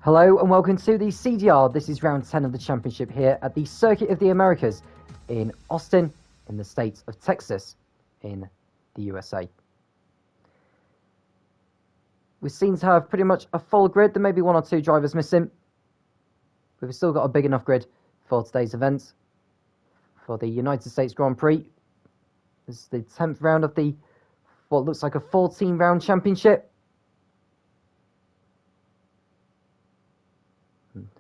Hello and welcome to the CDR. This is round 10 of the championship here at the Circuit of the Americas in Austin, in the state of Texas, in the USA. We seem to have pretty much a full grid. There may be one or two drivers missing, but we've still got a big enough grid for today's event. For the United States Grand Prix, this is the 10th round of the what looks like a 14-round championship.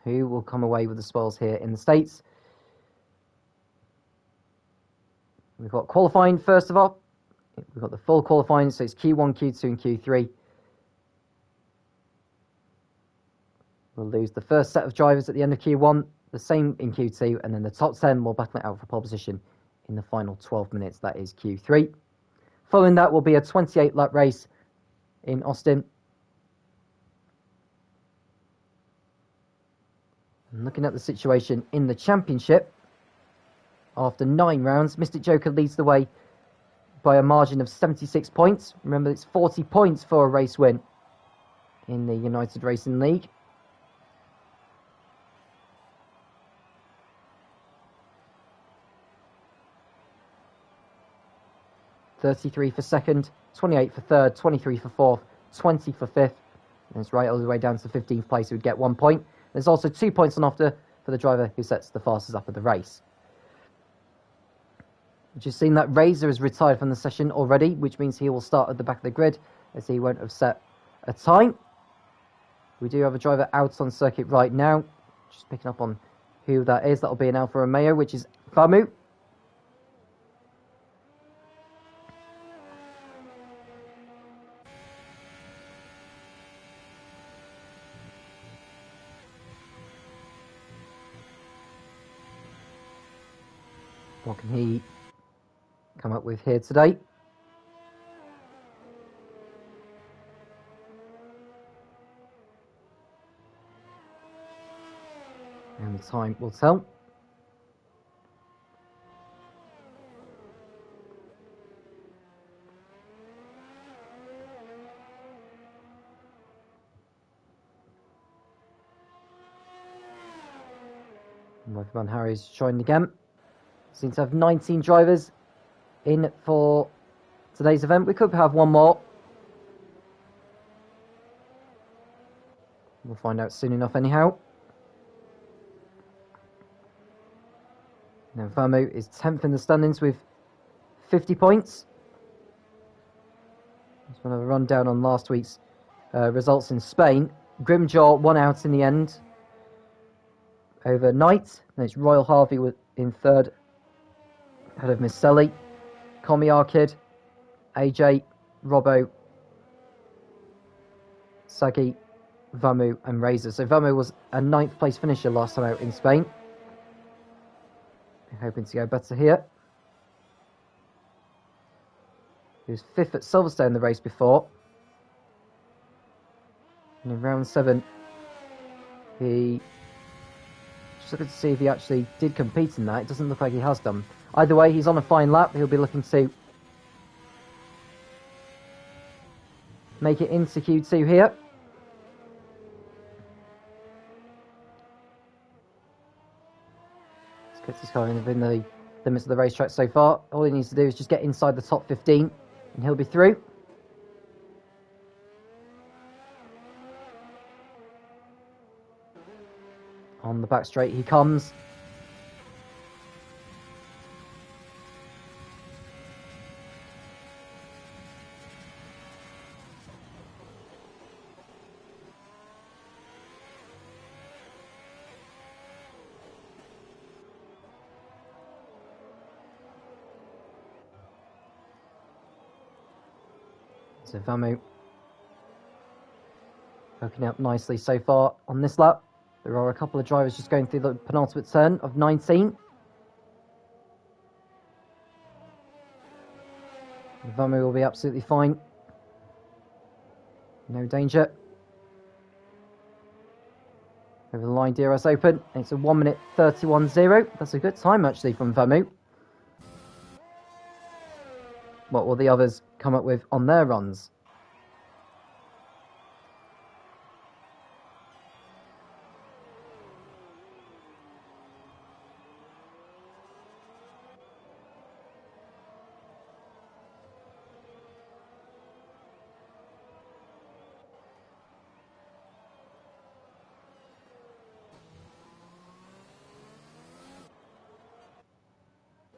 Who will come away with the spoils here in the States? We've got qualifying first of all. We've got the full qualifying, so it's Q1, Q2 and Q3. We'll lose the first set of drivers at the end of Q1, the same in Q2, and then the top 10 will battle it out for pole position in the final 12 minutes, that is Q3. Following that will be a 28-lap race in Austin. And looking at the situation in the championship, after 9 rounds, Mystic Joker leads the way by a margin of 76 points. Remember, it's 40 points for a race win in the United Racing League. $33 for second, 28 for third, 23 for fourth, 20 for fifth. And it's right all the way down to 15th place who would get 1 point. There's also 2 points on offer for the driver who sets the fastest lap of the race. We've just seen that Razor is retired from the session already, which means he will start at the back of the grid as he won't have set a time. We do have a driver out on circuit right now. Just picking up on who that is. That'll be an Alfa Romeo, which is Famu. What can he come up with here today? And the time will tell. Van Harry's joined again. Seems to have 19 drivers in for today's event. We could have one more. We'll find out soon enough anyhow. Now Famu is 10th in the standings with 50 points. Just want to run down on last week's results in Spain. Grimjaw won out in the end overnight. And it's Royal Harvey in third, ahead of Miss Selly, Comiar Kid, AJ, Robbo, Sagi, Vamu and Razor. So Vamu was a 9th place finisher last time out in Spain. Hoping to go better here. He was 5th at Silverstone the race before. And in round 7, he... Just looking to see if he actually did compete in that. It doesn't look like he has done. Either way, he's on a fine lap. He'll be looking to make it into Q2 here. Let's get this car within the limits of the racetrack so far. All he needs to do is just get inside the top 15 and he'll be through. On the back straight he comes. So Vamu hooking up nicely so far on this lap. There are a couple of drivers just going through the penultimate turn of 19. Vamu will be absolutely fine. No danger. Over the line, DRS open. It's a 1 minute 31.0. That's a good time actually from Vamu. What will the others come up with on their runs?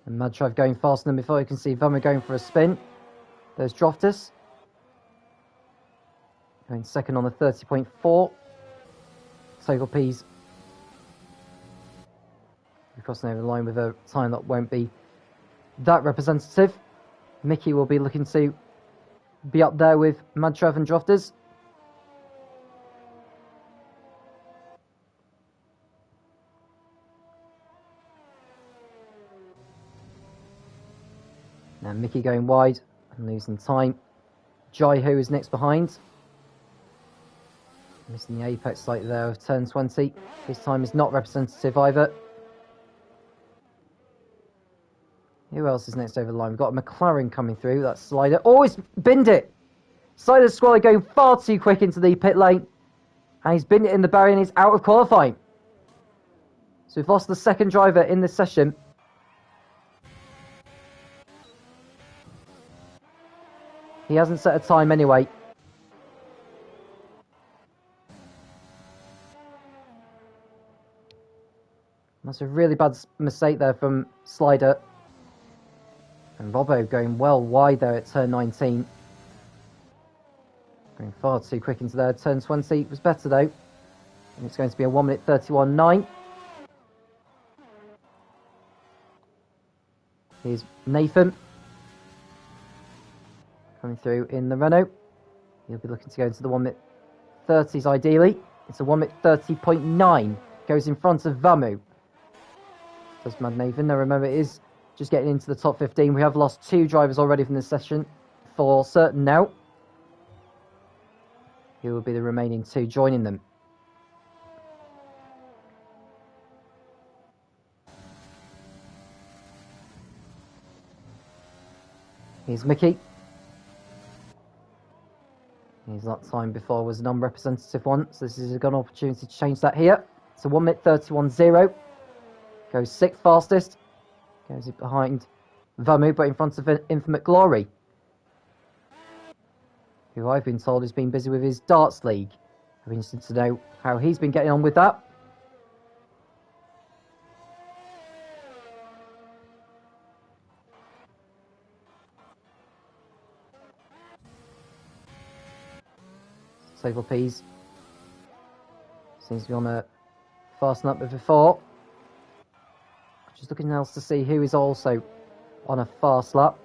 And Madtrav going faster than before. You can see Vummer going for a spin. There's Droftus. Going second on the 30.4. Sable Peas crossing over the line with a time that won't be that representative. Mickey will be looking to be up there with Madtrav and Droftus. Now Mickey going wide and losing time. Jaiho is next behind. Missing the apex slightly there of turn 20. His time is not representative either. Who else is next over the line? We've got a McLaren coming through. That's Slider. Oh, he's binned it! Slider Squally going far too quick into the pit lane. And he's binned it in the barrier and he's out of qualifying. So we've lost the second driver in this session. He hasn't set a time anyway. That's a really bad mistake there from Slider. And Robbo going well wide there at turn 19. Going far too quick into there. Turn 20 was better though. And it's going to be a 1 minute 31.9. Here's Nathan. Coming through in the Renault. He'll be looking to go into the 1 minute 30s ideally. It's a 1 minute 30.9. Goes in front of Vamu. Does Mad Nathan. Now remember, it is just getting into the top 15. We have lost 2 drivers already from this session for certain now. Here will be the remaining 2 joining them. Here's Mickey. His lap time before was an unrepresentative one, so this is a good opportunity to change that here. It's a 1 minute 31.0. Goes 6th fastest. Goes behind Vamu, but in front of Infinite Glory, who I've been told has been busy with his darts league. I'm interested to know how he's been getting on with that. Sable Peas seems to be on a fast lap with before. Just looking else to see who is also on a fast lap.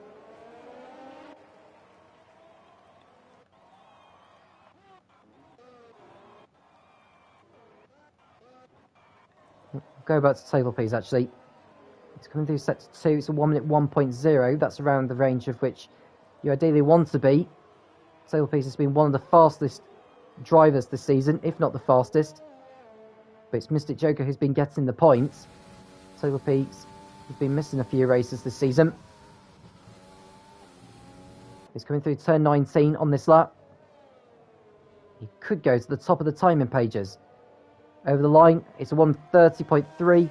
Go back to Sable Peas actually. It's coming through sector 2. It's a 1 minute 1.0. That's around the range of which you ideally want to be. Sable Peas has been one of the fastest drivers this season, if not the fastest. But it's Mystic Joker who's been getting the points. Sable Peas has been missing a few races this season. He's coming through turn 19 on this lap. He could go to the top of the timing pages. Over the line, it's a 1:30.3,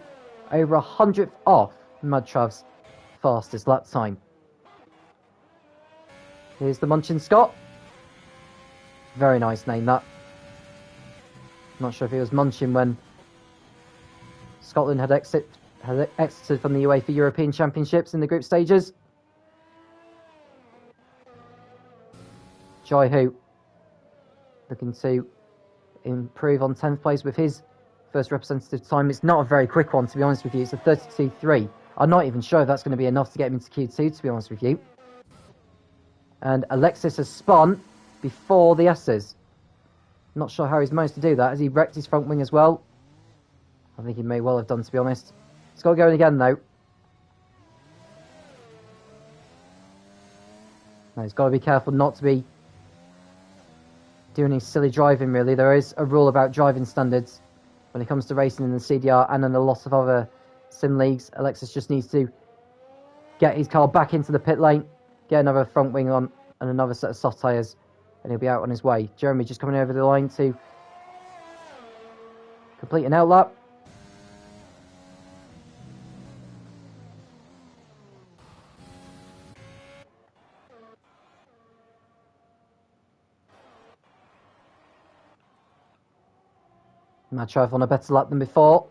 over 100th off Madtrav's fastest lap time. Here's the Munchin Scott. Very nice name, that. Not sure if he was Munchin when Scotland had exited from the UEFA European Championships in the group stages. Jaiho looking to improve on 10th place with his first representative time. It's not a very quick one, to be honest with you. It's a 32.3. I'm not even sure if that's going to be enough to get him into Q2, to be honest with you. And Alexis has spun before the S's. Not sure how he's managed to do that. Has he wrecked his front wing as well? I think he may well have done, to be honest. It's got going again, though. No, he's got to be careful not to be doing any silly driving, really. There is a rule about driving standards when it comes to racing in the CDR and in a lot of other sim leagues. Alexis just needs to get his car back into the pit lane, get another front wing on and another set of soft tyres, and he'll be out on his way. Jeremy just coming over the line to complete an outlap. Madtrav on a better lap than before.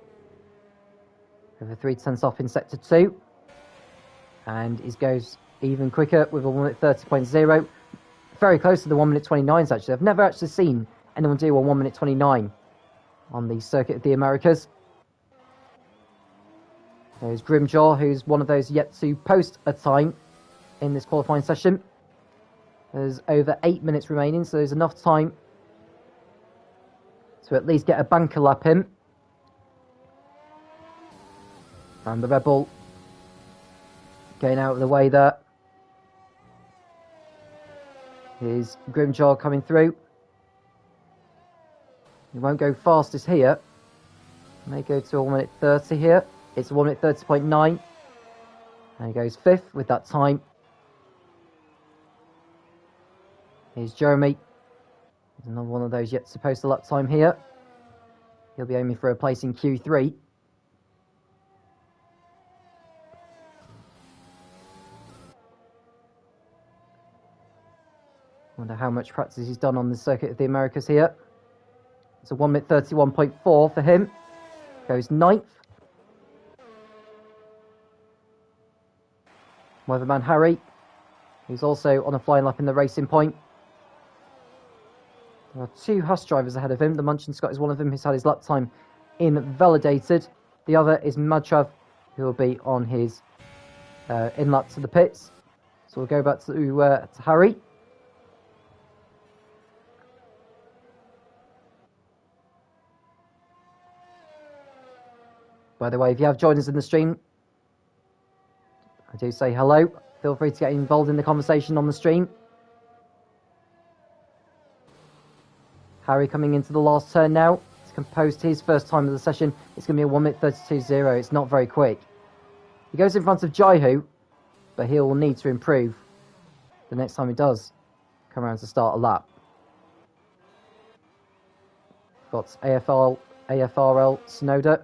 Over 3/10 off in sector 2. And he goes even quicker with a 1 minute 30.0. Very close to the 1 minute 29s actually. I've never actually seen anyone do a 1 minute 29 on the Circuit of the Americas. There's Grimjaw, who's one of those yet to post a time in this qualifying session. There's over 8 minutes remaining, so there's enough time to at least get a banker lap in. And the Red Bull getting out of the way there. Here's Grimjaw coming through. He won't go fastest here. May go to a 1 minute 30 here. It's a 1 minute 30.9. And he goes 5th with that time. Here's Jeremy. There's another one of those yet to post a lap time here. He'll be aiming for a place in Q3. Wonder how much practice he's done on the Circuit of the Americas here. It's a 1 minute 31.4 for him. Goes 9th. Weatherman Harry, who's also on a flying lap in the Racing Point. There are 2 Haas drivers ahead of him. The Munchin Scott is one of them who's had his lap time invalidated. The other is Madchav, who will be on his in lap to the pits. So we'll go back to Harry. By the way, if you have joined us in the stream, I do say hello. Feel free to get involved in the conversation on the stream. Harry coming into the last turn now. He's composed his first time of the session. It's going to be a 1 minute 32.0. It's not very quick. He goes in front of Jaihu, but he'll need to improve the next time he does come around to start a lap. Got AFRL Sonoda.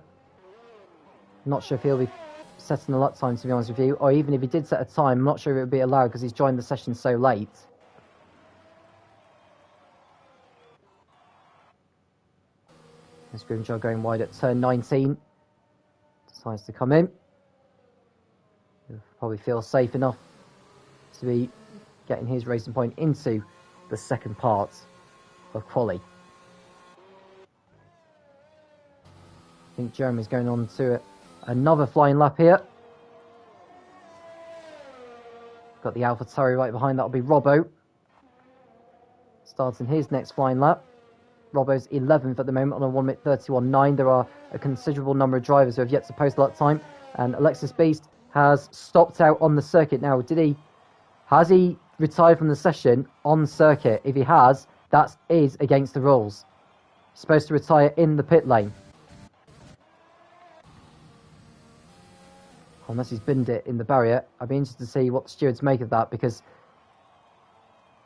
Not sure if he'll be setting a lap time, to be honest with you, or even if he did set a time, I'm not sure if it would be allowed because he's joined the session so late. There's Grimjaw going wide at turn 19. Decides to come in. He'll probably feel safe enough to be getting his Racing Point into the second part of quali. I think Jeremy's going on to another flying lap here. Got the AlphaTauri right behind. That'll be Robbo. Starting his next flying lap. Robbo's 11th at the moment on a 1 minute 31.9. There are a considerable number of drivers who have yet to post lap time. And Alexis Beast has stopped out on the circuit now. Has he retired from the session on circuit? If he has, that is against the rules. He's supposed to retire in the pit lane. Unless he's binned it in the barrier. I'd be interested to see what the stewards make of that, because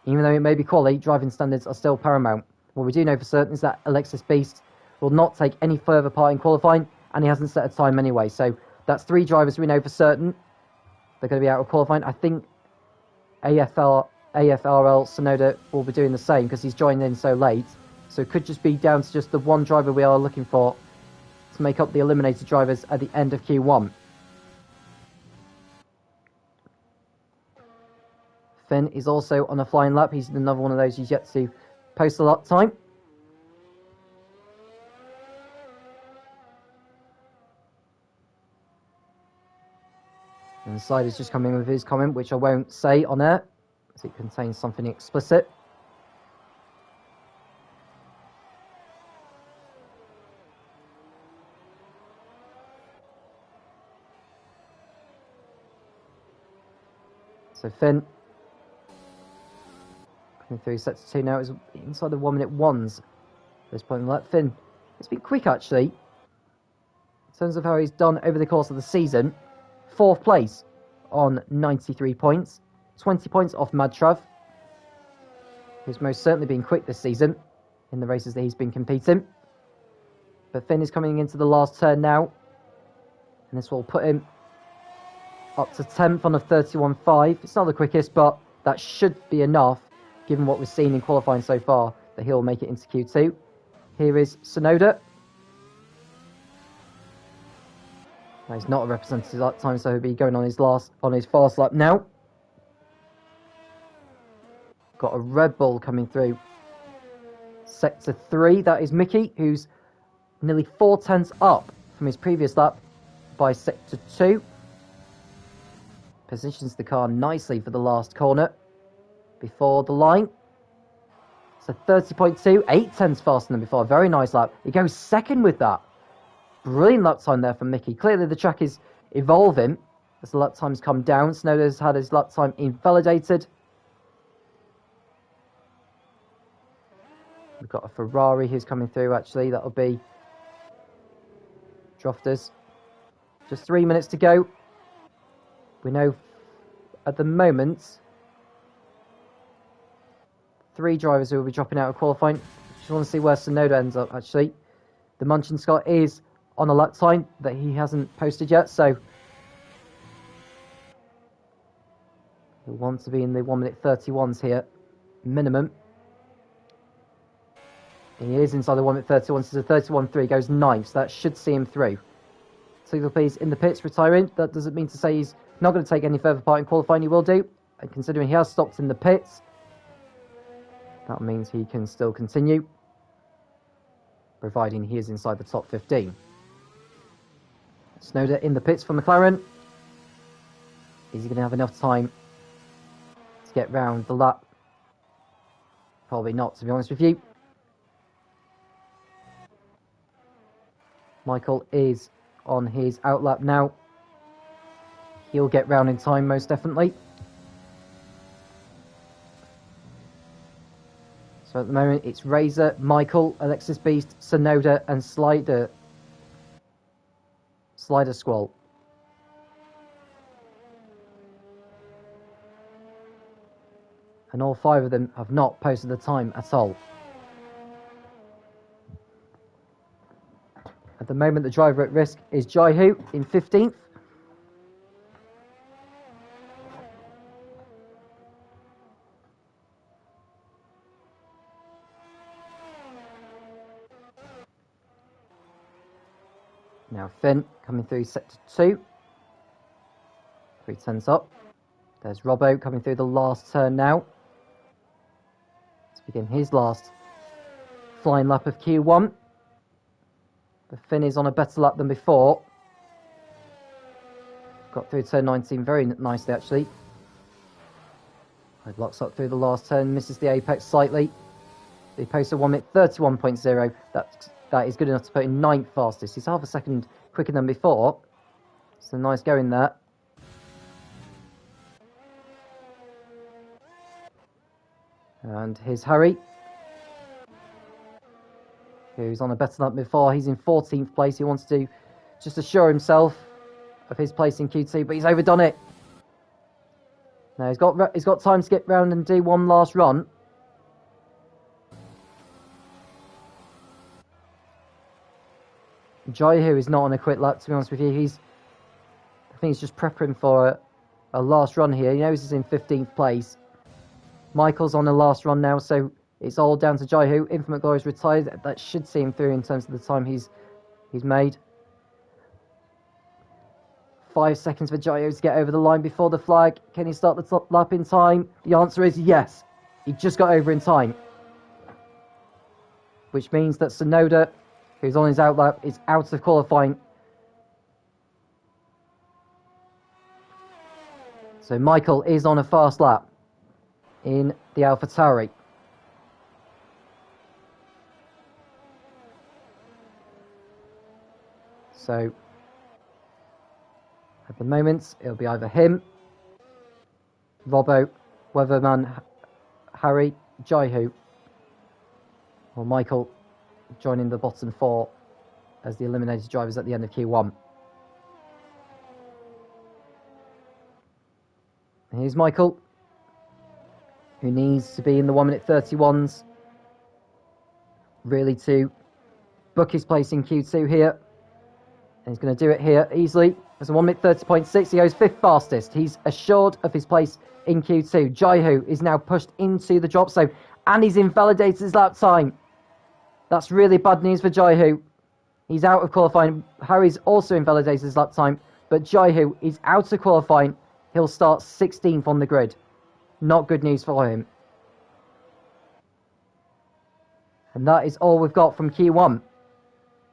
even though it may be quali, driving standards are still paramount. What we do know for certain is that Alexis Beast will not take any further part in qualifying, and he hasn't set a time anyway. So that's 3 drivers we know for certain. They're going to be out of qualifying. I think AFRL Sonoda will be doing the same because he's joined in so late. So it could just be down to just the one driver we are looking for to make up the eliminated drivers at the end of Q1. Finn is also on a flying lap. He's another one of those who's yet to post a lap time. And the side is just coming with his comment, which I won't say on air, as it contains something explicit. So Finn coming through sets of 2 now. Is inside the 1 minute 1s at this point in the lap. Finn, it's been quick actually in terms of how he's done over the course of the season. 4th place on 93 points, 20 points off Madtrav, who's most certainly been quick this season in the races that he's been competing. But Finn is coming into the last turn now, and this will put him up to 10th on a 31.5. It's not the quickest, but that should be enough, given what we've seen in qualifying so far, that he'll make it into Q2. Here is Sonoda. No, he's not a representative lap time, so he'll be going on his fast lap now. Got a Red Bull coming through Sector 3. That is Mickey, who's nearly 4 tenths up from his previous lap by Sector 2. Positions the car nicely for the last corner before the line. So 30.2, 8 tenths faster than before. Very nice lap. He goes second with that. Brilliant lap time there from Mickey. Clearly the track is evolving as the lap times come down. Snowder's had his lap time invalidated. We've got a Ferrari who's coming through, actually. That'll be Drofters. Just 3 minutes to go. We know at the moment 3 drivers who will be dropping out of qualifying. Just want to see where Sonoda ends up, actually. The Munchin Scott is on a lap time that he hasn't posted yet, so he'll want to be in the 1 minute 31s here, minimum. He is inside the 1 minute 31, so 31.3 goes 9th, so that should see him through. Signal please in the pits, retiring. That doesn't mean to say he's not going to take any further part in qualifying. He will do, and considering he has stopped in the pits, that means he can still continue, providing he is inside the top 15. Snowder in the pits for McLaren. Is he going to have enough time to get round the lap? Probably not, to be honest with you. Michael is on his outlap now. He'll get round in time, most definitely. So at the moment, it's Razor, Michael, Alexis Beast, Sonoda, and Slider Squall. And all 5 of them have not posted the time at all. At the moment, the driver at risk is Jaihu in 15th. Now Finn coming through sector 2. 3 tenths up. There's Robbo coming through the last turn now to begin his last flying lap of Q1. But Finn is on a better lap than before. Got through turn 19 very nicely, actually. Locks up through the last turn, misses the apex slightly. He posts a 1 minute 31.0. That is good enough to put in 9th fastest. He's half a second quicker than before. So nice going there. And here's Harry, who's on a better lap before. He's in 14th place. He wants to just assure himself of his place in Q2, but he's overdone it. Now he's got time to get round and do one last run. Jaihu is not on a quick lap, to be honest with you. I think he's just prepping for a last run here. He knows he's in 15th place. Michael's on a last run now, so it's all down to Jaihu. Infinite Glory's retired. That should see him through in terms of the time he's made. 5 seconds for Jaihu to get over the line before the flag. Can he start the top lap in time? The answer is yes. He just got over in time. Which means that Sonoda, who's on his outlap, is out of qualifying. So Michael is on a fast lap in the AlphaTauri. So at the moment, it'll be either him, Robbo, Weatherman, Harry, Jaihu, or Michael joining the bottom 4 as the eliminated drivers at the end of Q1. Here's Michael, who needs to be in the 1 minute 31s really to book his place in Q2 here. And he's going to do it here easily. There's a 1 minute 30.6. He goes 5th fastest. He's assured of his place in Q2. Jaihu is now pushed into the drop zone, and he's invalidated his lap time. That's really bad news for Jaihu. He's out of qualifying. Harry's also invalidated his lap time, but Jaihu is out of qualifying. He'll start 16th on the grid. Not good news for him. And that is all we've got from Q1.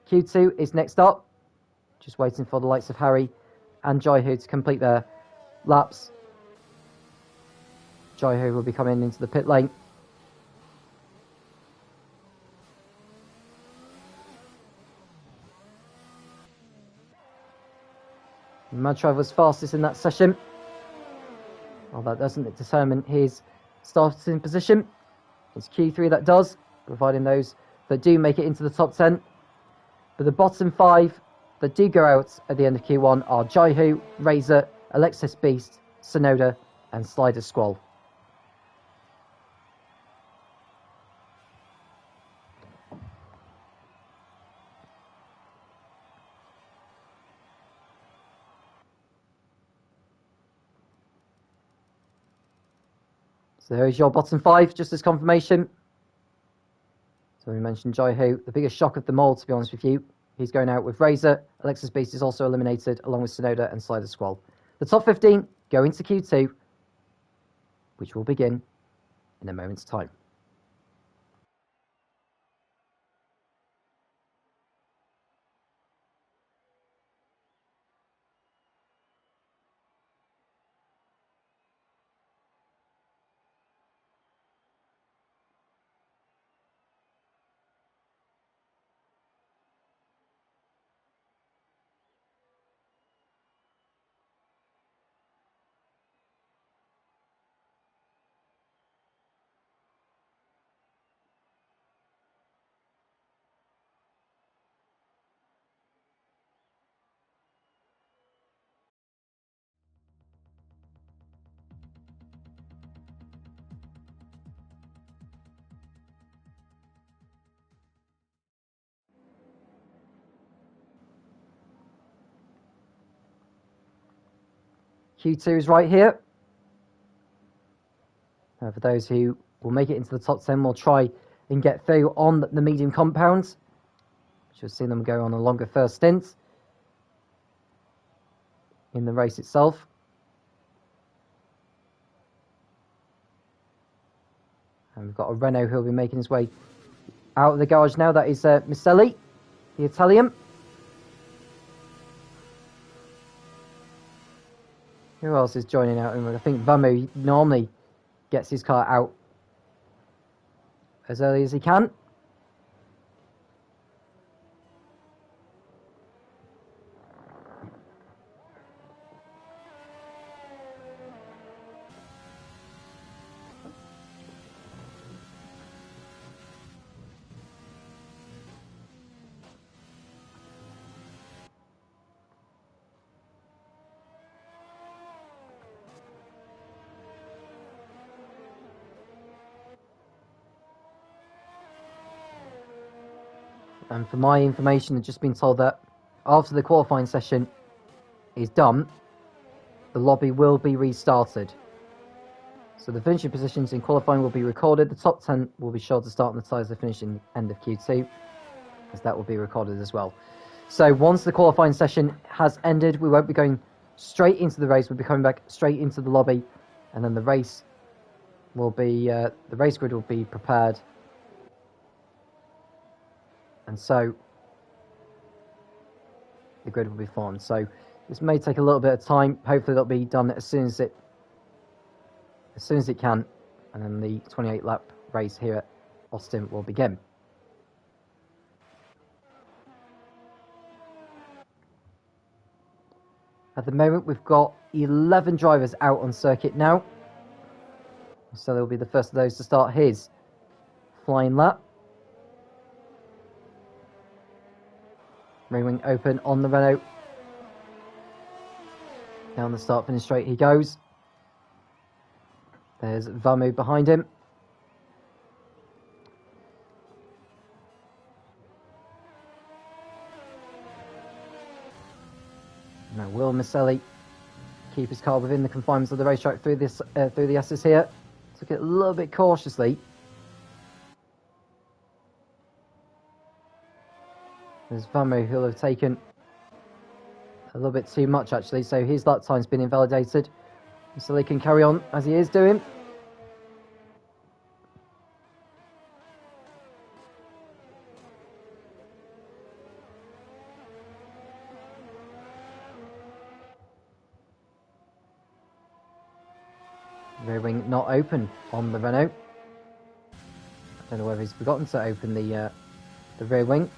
Q2 is next up. Just waiting for the likes of Harry and Jaihu to complete their laps. Jaihu will be coming into the pit lane. Madtrav was fastest in that session. Well, that doesn't determine his starting position. It's Q3 that does, providing those that do make it into the top 10. But the bottom 5 that do go out at the end of Q1 are Jaihu, Razor, Alexis Beast, Sonoda, and Slider Squall. So there's your bottom 5, just as confirmation. So we mentioned Jaihu, the biggest shock of them all, to be honest with you. He's going out with Razor. Alexis Beast is also eliminated, along with Sonoda and Slider Squall. The top 15 go into Q2, which will begin in a moment's time. Q2 is right here. For those who will make it into the top 10, we'll try and get through on the medium compounds. Should see them go on a longer first stint in the race itself. And we've got a Renault who will be making his way out of the garage now. That is Miselli, the Italian. Who else is joining out? I think Vamu normally gets his car out as early as he can. And for my information, I've just been told that after the qualifying session is done, the lobby will be restarted. So the finishing positions in qualifying will be recorded. The top 10 will be sure to start on the tyres they finish in the end of Q2, as that will be recorded as well. So once the qualifying session has ended, we won't be going straight into the race. We'll be coming back straight into the lobby, and then the race will be the race grid will be prepared. And so the grid will be formed. So this may take a little bit of time. Hopefully that'll be done as soon as it can, and then the 28 lap race here at Austin will begin. At the moment we've got 11 drivers out on circuit now. So there will be the first of those to start his flying lap. Rear wing open on the Renault. Down the start finish straight he goes. There's Vamu behind him. Now will Miselli keep his car within the confinements of the racetrack through the S's here? Took it a little bit cautiously. There's Vamo who'll have taken a little bit too much actually, so his lap time's been invalidated. So they can carry on as he is doing. Rear wing not open on the Renault. I don't know whether he's forgotten to open the rear wing.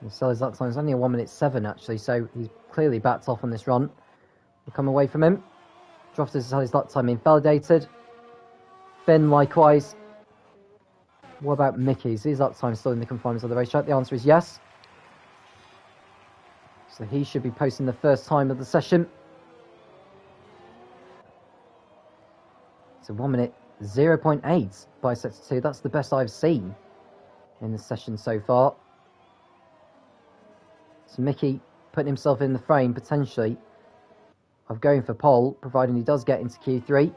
Seller's lap time is only a 1:07 actually, so he's clearly backed off on this run. We'll come away from him. Drofter has had his lap time invalidated. Finn likewise. What about Mickey's? His lap time still in the confinements of the racetrack? The answer is yes. So he should be posting the first time of the session. So 1:0.8 by sector 2. That's the best I've seen in the session so far. So Mickey putting himself in the frame, potentially, of going for pole, providing he does get into Q3.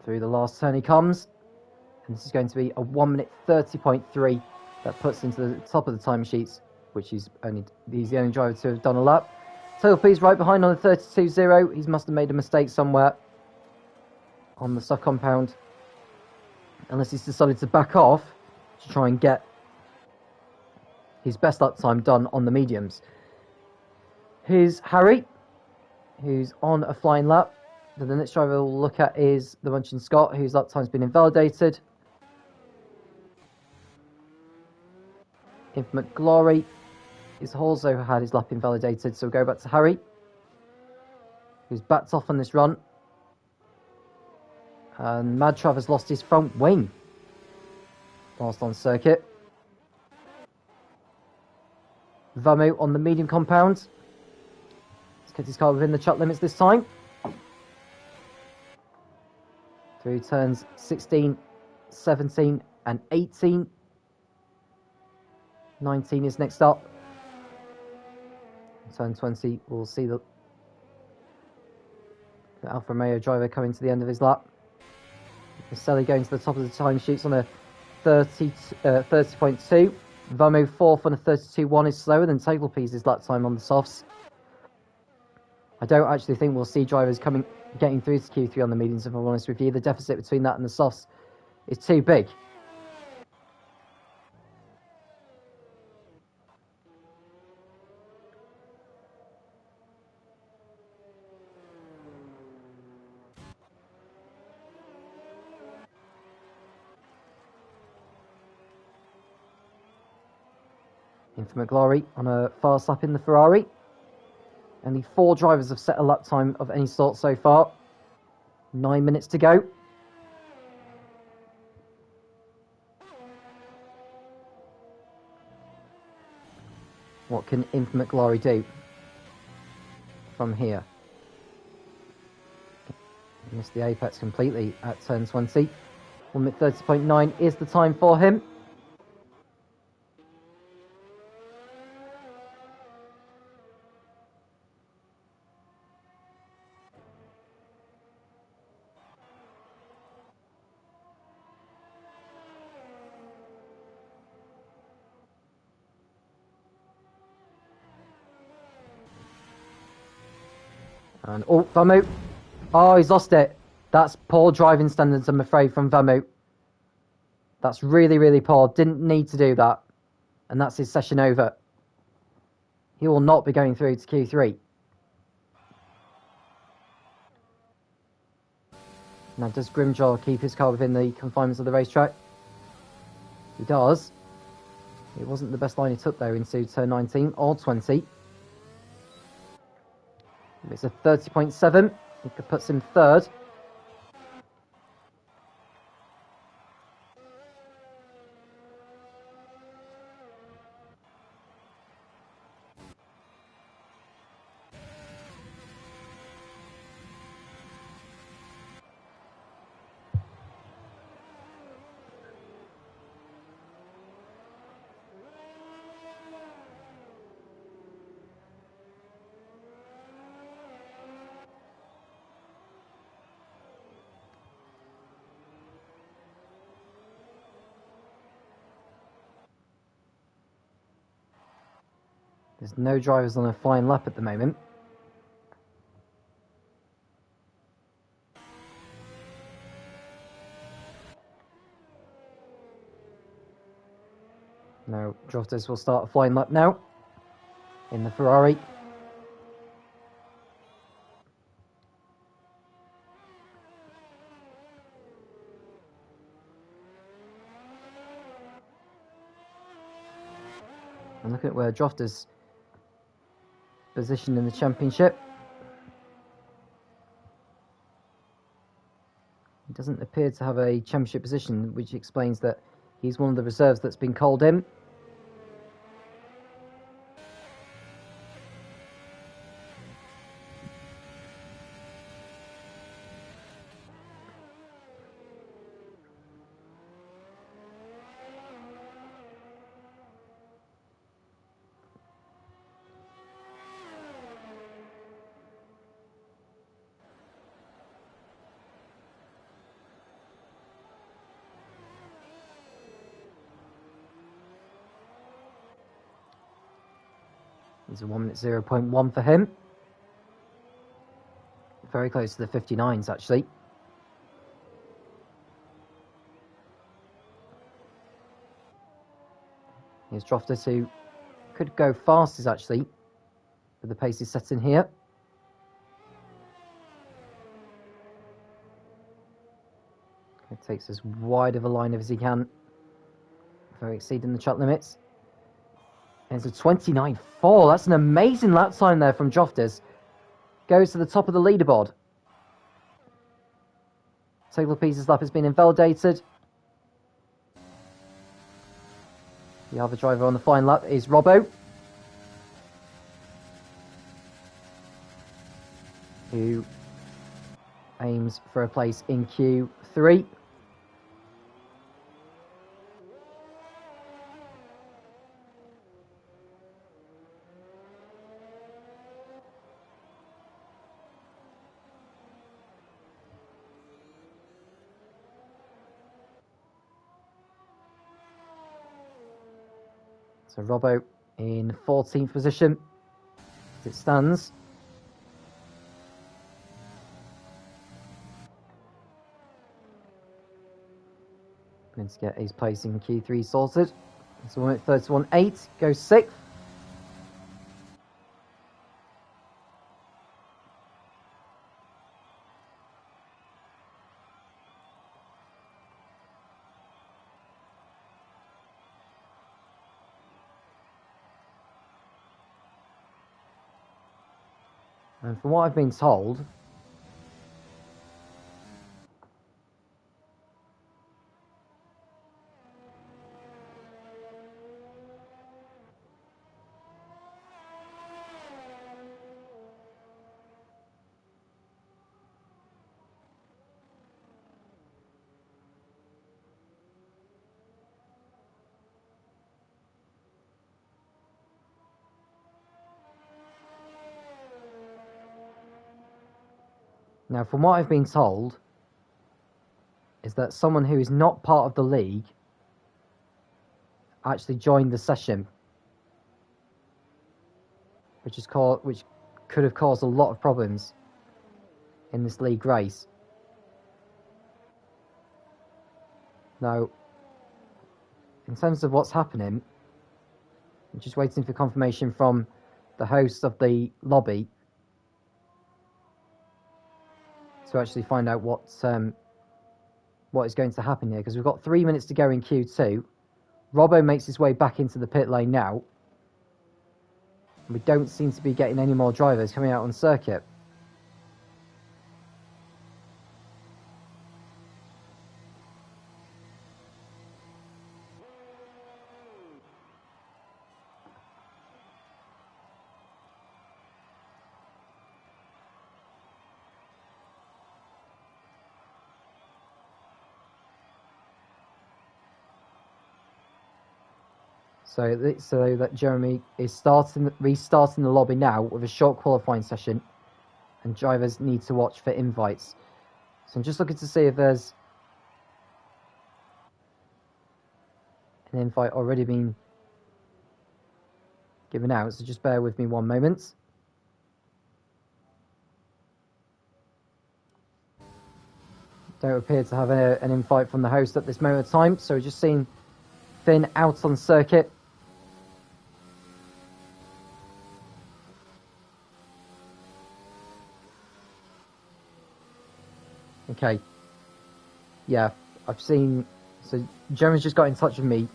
Through the last turn he comes. And this is going to be a 1:30.3 that puts into the top of the timesheets, which he's the only driver to have done a lap. Tailpiece right behind on the 32.0. He must have made a mistake somewhere on the stock compound. Unless he's decided to back off to try and get his best lap time done on the mediums. Here's Harry, who's on a flying lap. Then the next driver we'll look at is the Munchin Scott, whose lap time's been invalidated. Infinite Glory has also had his lap invalidated, so we'll go back to Harry, who's backed off on this run. And Mad Trav has lost his front wing whilst on circuit. Vamo on the medium compound. Let's get his car within the track limits this time. Through turns 16, 17 and 18. 19 is next up. Turn 20, we'll see the Alfa Romeo driver coming to the end of his lap. Caselli going to the top of the timesheets on a 30.2. Vamo fourth on a 32.1 is slower than Tailpiece's lap time on the softs. I don't actually think we'll see drivers getting through to Q3 on the mediums, if I'm honest with you. The deficit between that and the softs is too big. Infinite Glory on a fast lap in the Ferrari. Only 4 drivers have set a lap time of any sort so far. 9 minutes to go. What can Infinite Glory do from here? Missed the apex completely at turn 20. 1:30.9 is the time for him. And Vamo. Oh, he's lost it. That's poor driving standards, I'm afraid, from Vamo. That's really, really poor. Didn't need to do that. And that's his session over. He will not be going through to Q3. Now, does Grimjaw keep his car within the confinements of the racetrack? He does. It wasn't the best line he took, though, into turn 19 or 20. It's a 30.7. It puts him third. There's no drivers on a flying lap at the moment. No, drifters will start a flying lap now in the Ferrari. And look at where drifters positioned in the championship. He doesn't appear to have a championship position, which explains that he's one of the reserves that's been called in. It's a 1 minute 0.1 for him. Very close to the 59s, actually. Here's Drofters, who could go fastest, actually, with the pace he's set in here. It takes as wide of a line as he can, very exceeding the track limits. And it's a 29.4. That's an amazing lap time there from Drofters. Goes to the top of the leaderboard. Taylor Peters' lap has been invalidated. The other driver on the flying lap is Robbo, who aims for a place in Q3. So Robbo in 14th position as it stands. Going to get his place in Q3 sorted. So 1 minute 31.8, goes 6th. And from what I've been told, is that someone who is not part of the league actually joined the session, which could have caused a lot of problems in this league race. Now, in terms of what's happening, I'm just waiting for confirmation from the host of the lobby to actually find out what is going to happen here, because we've got 3 minutes to go in Q2. Robbo makes his way back into the pit lane now. We don't seem to be getting any more drivers coming out on circuit. So that Jeremy is restarting the lobby now with a short qualifying session, and drivers need to watch for invites. So I'm just looking to see if there's an invite already been given out, so just bear with me one moment. Don't appear to have an invite from the host at this moment of time, so we're just seeing Finn out on circuit. Okay. Yeah, I've seen... So Jeremy's just got in touch with me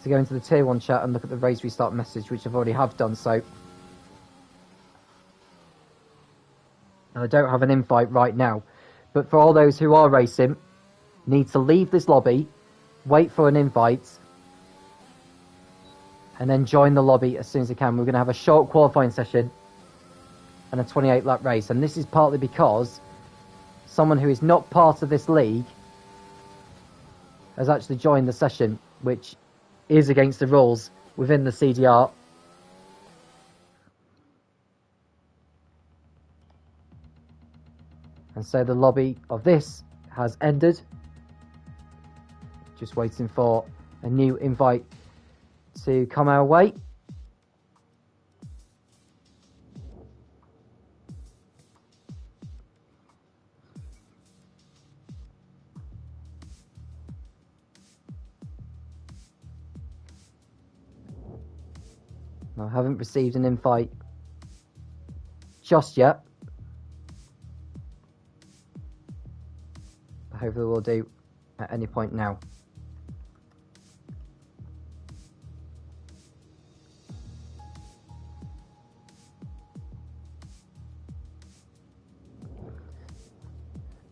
to go into the Tier 1 chat and look at the race restart message, which I've already have done so. And I don't have an invite right now. But for all those who are racing, need to leave this lobby, wait for an invite, and then join the lobby as soon as you can. We're going to have a short qualifying session and a 28-lap race. And this is partly because someone who is not part of this league has actually joined the session, which is against the rules within the CDR. And so the lobby of this has ended. Just waiting for a new invite to come our way. I haven't received an invite just yet. Hopefully we'll do at any point now.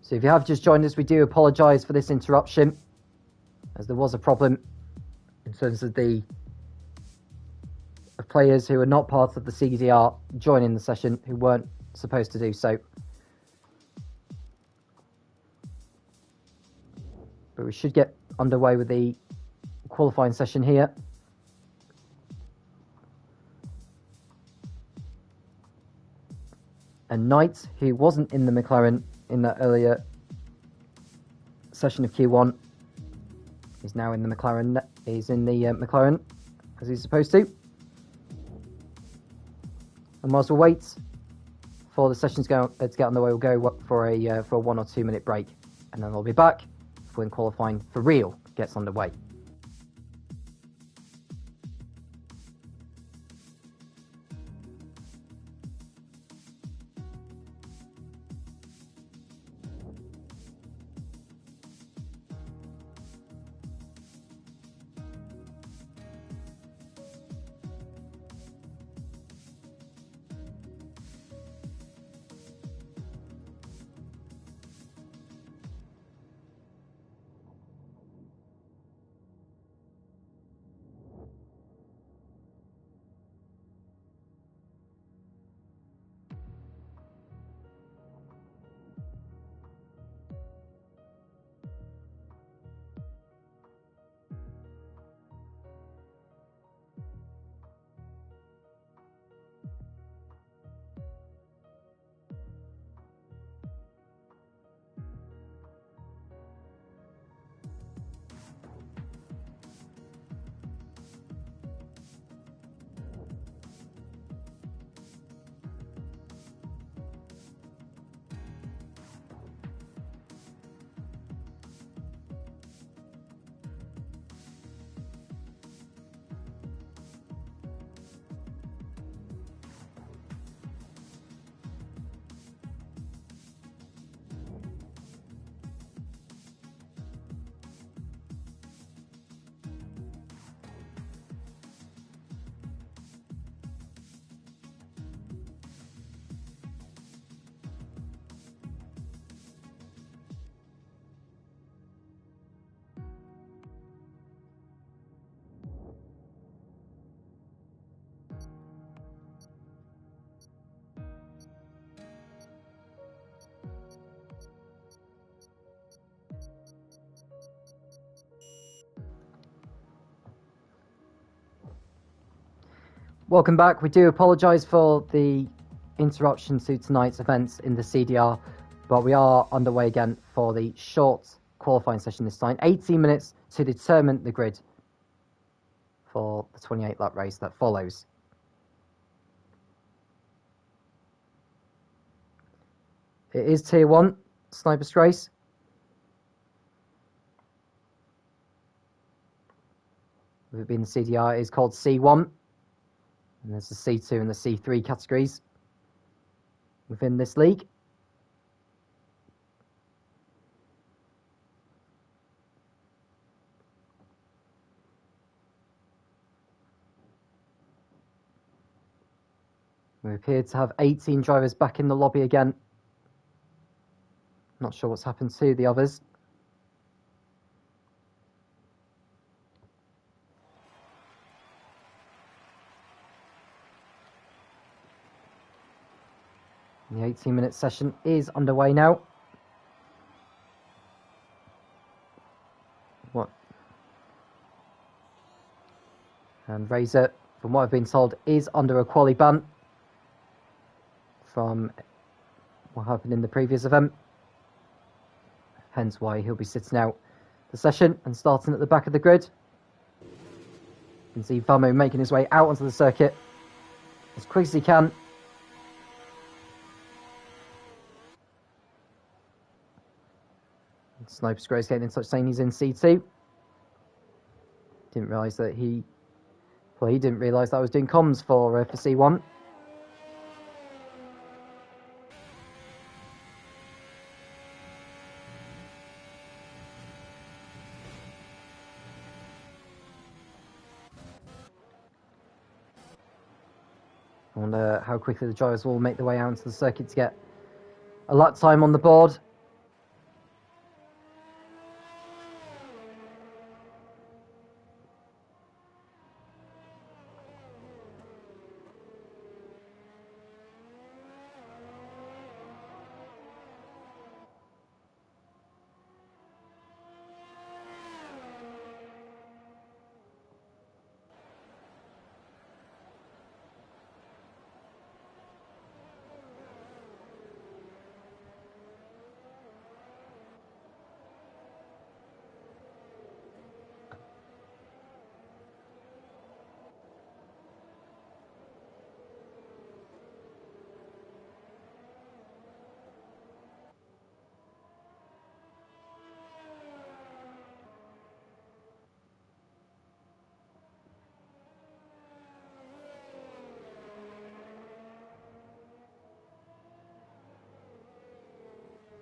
So if you have just joined us, we do apologise for this interruption, as there was a problem in terms of the players who are not part of the CDR joining the session who weren't supposed to do so. But we should get underway with the qualifying session here. And Knight, who wasn't in the McLaren in that earlier session of Q1, is now in the McLaren. He's in the McLaren as he's supposed to. And whilst we wait for the sessions to get underway, we'll go for a 1 or 2 minute break, and then we'll be back when qualifying for real gets underway. Welcome back. We do apologise for the interruption to tonight's events in the CDR, but we are underway again for the short qualifying session this time. 18 minutes to determine the grid for the 28-lap race that follows. It is Tier 1 Sniper's race. With it being the CDR, it is called C1. And there's the C2 and the C3 categories within this league. We appear to have 18 drivers back in the lobby again. Not sure what's happened to the others. The 18-minute session is underway now. What? And Razor, from what I've been told, is under a quali ban from what happened in the previous event. Hence why he'll be sitting out the session and starting at the back of the grid. You can see Vamo making his way out onto the circuit as quick as he can. Sniper Square is getting in touch saying he's in C2. Didn't realise that he didn't realise that I was doing comms for C1. I wonder how quickly the drivers will make their way out into the circuit to get a lap time on the board.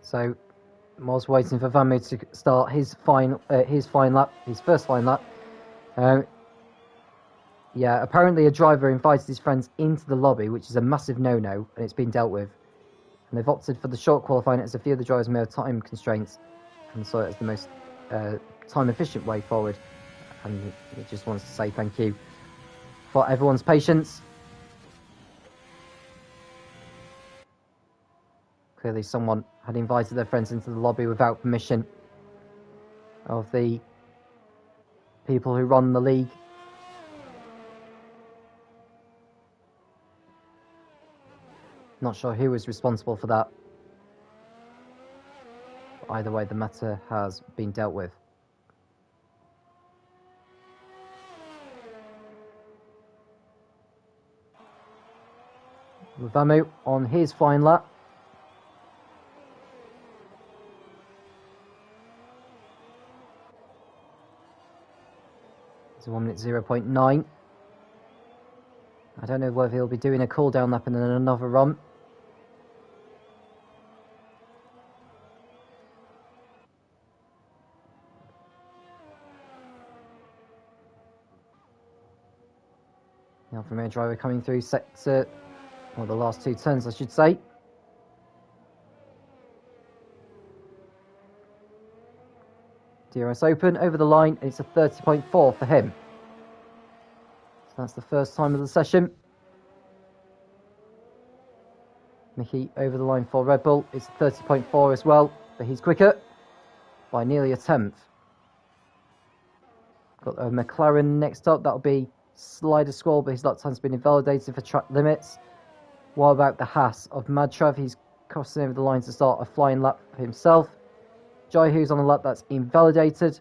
So, Moz waiting for Vamo to start his first fine lap. Yeah, apparently a driver invited his friends into the lobby, which is a massive no-no, and it's been dealt with. And they've opted for the short qualifying as a few of the drivers may have time constraints, and so it's the most time-efficient way forward. And he just wants to say thank you for everyone's patience. Clearly someone had invited their friends into the lobby without permission of the people who run the league. Not sure who was responsible for that. But either way, the matter has been dealt with. Vamu on his fine lap. It's a 1 minute 0.9. I don't know whether he'll be doing a cool down lap and then another run. The Alfa Romeo driver coming through sector, or the last two turns I should say. DRS open, over the line, it's a 30.4 for him. So that's the first time of the session. Mickey over the line for Red Bull, it's a 30.4 as well, but he's quicker by nearly a tenth. Got a McLaren next up, that'll be Slider Squall, but his lap time's been invalidated for track limits. What about the Haas of Madtrav? He's crossing over the line to start a flying lap for himself. Jai Hu's on a lap that's invalidated.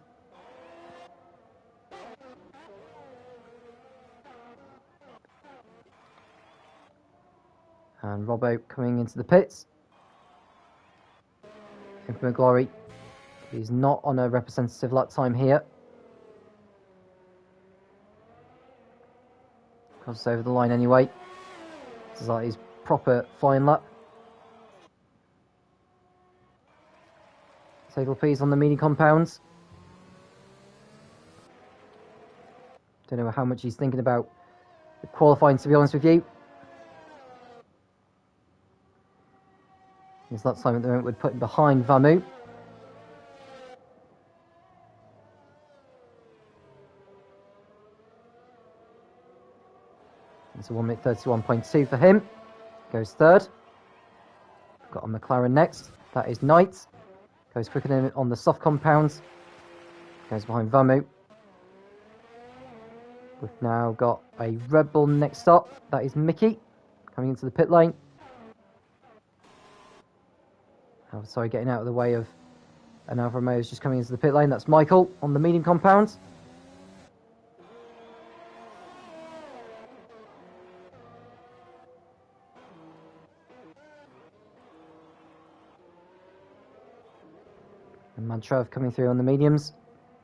And Robbo coming into the pits. Infinite Glory. He's not on a representative lap time here. Crosses over the line anyway. This is like his proper flying lap. Table P's on the mini compounds. Don't know how much he's thinking about qualifying, to be honest with you. His lap time at the moment would put him behind Vamu. It's a 1 minute 31.2 for him. Goes third. We've got a McLaren next. That is Knight. Goes quicker than on the soft compounds. Goes behind Vamu. We've now got a Red Bull next up. That is Mickey coming into the pit lane. Oh, sorry, getting out of the way of an Alfa Romeo is just coming into the pit lane. That's Michael on the medium compound. And Mantrev coming through on the mediums.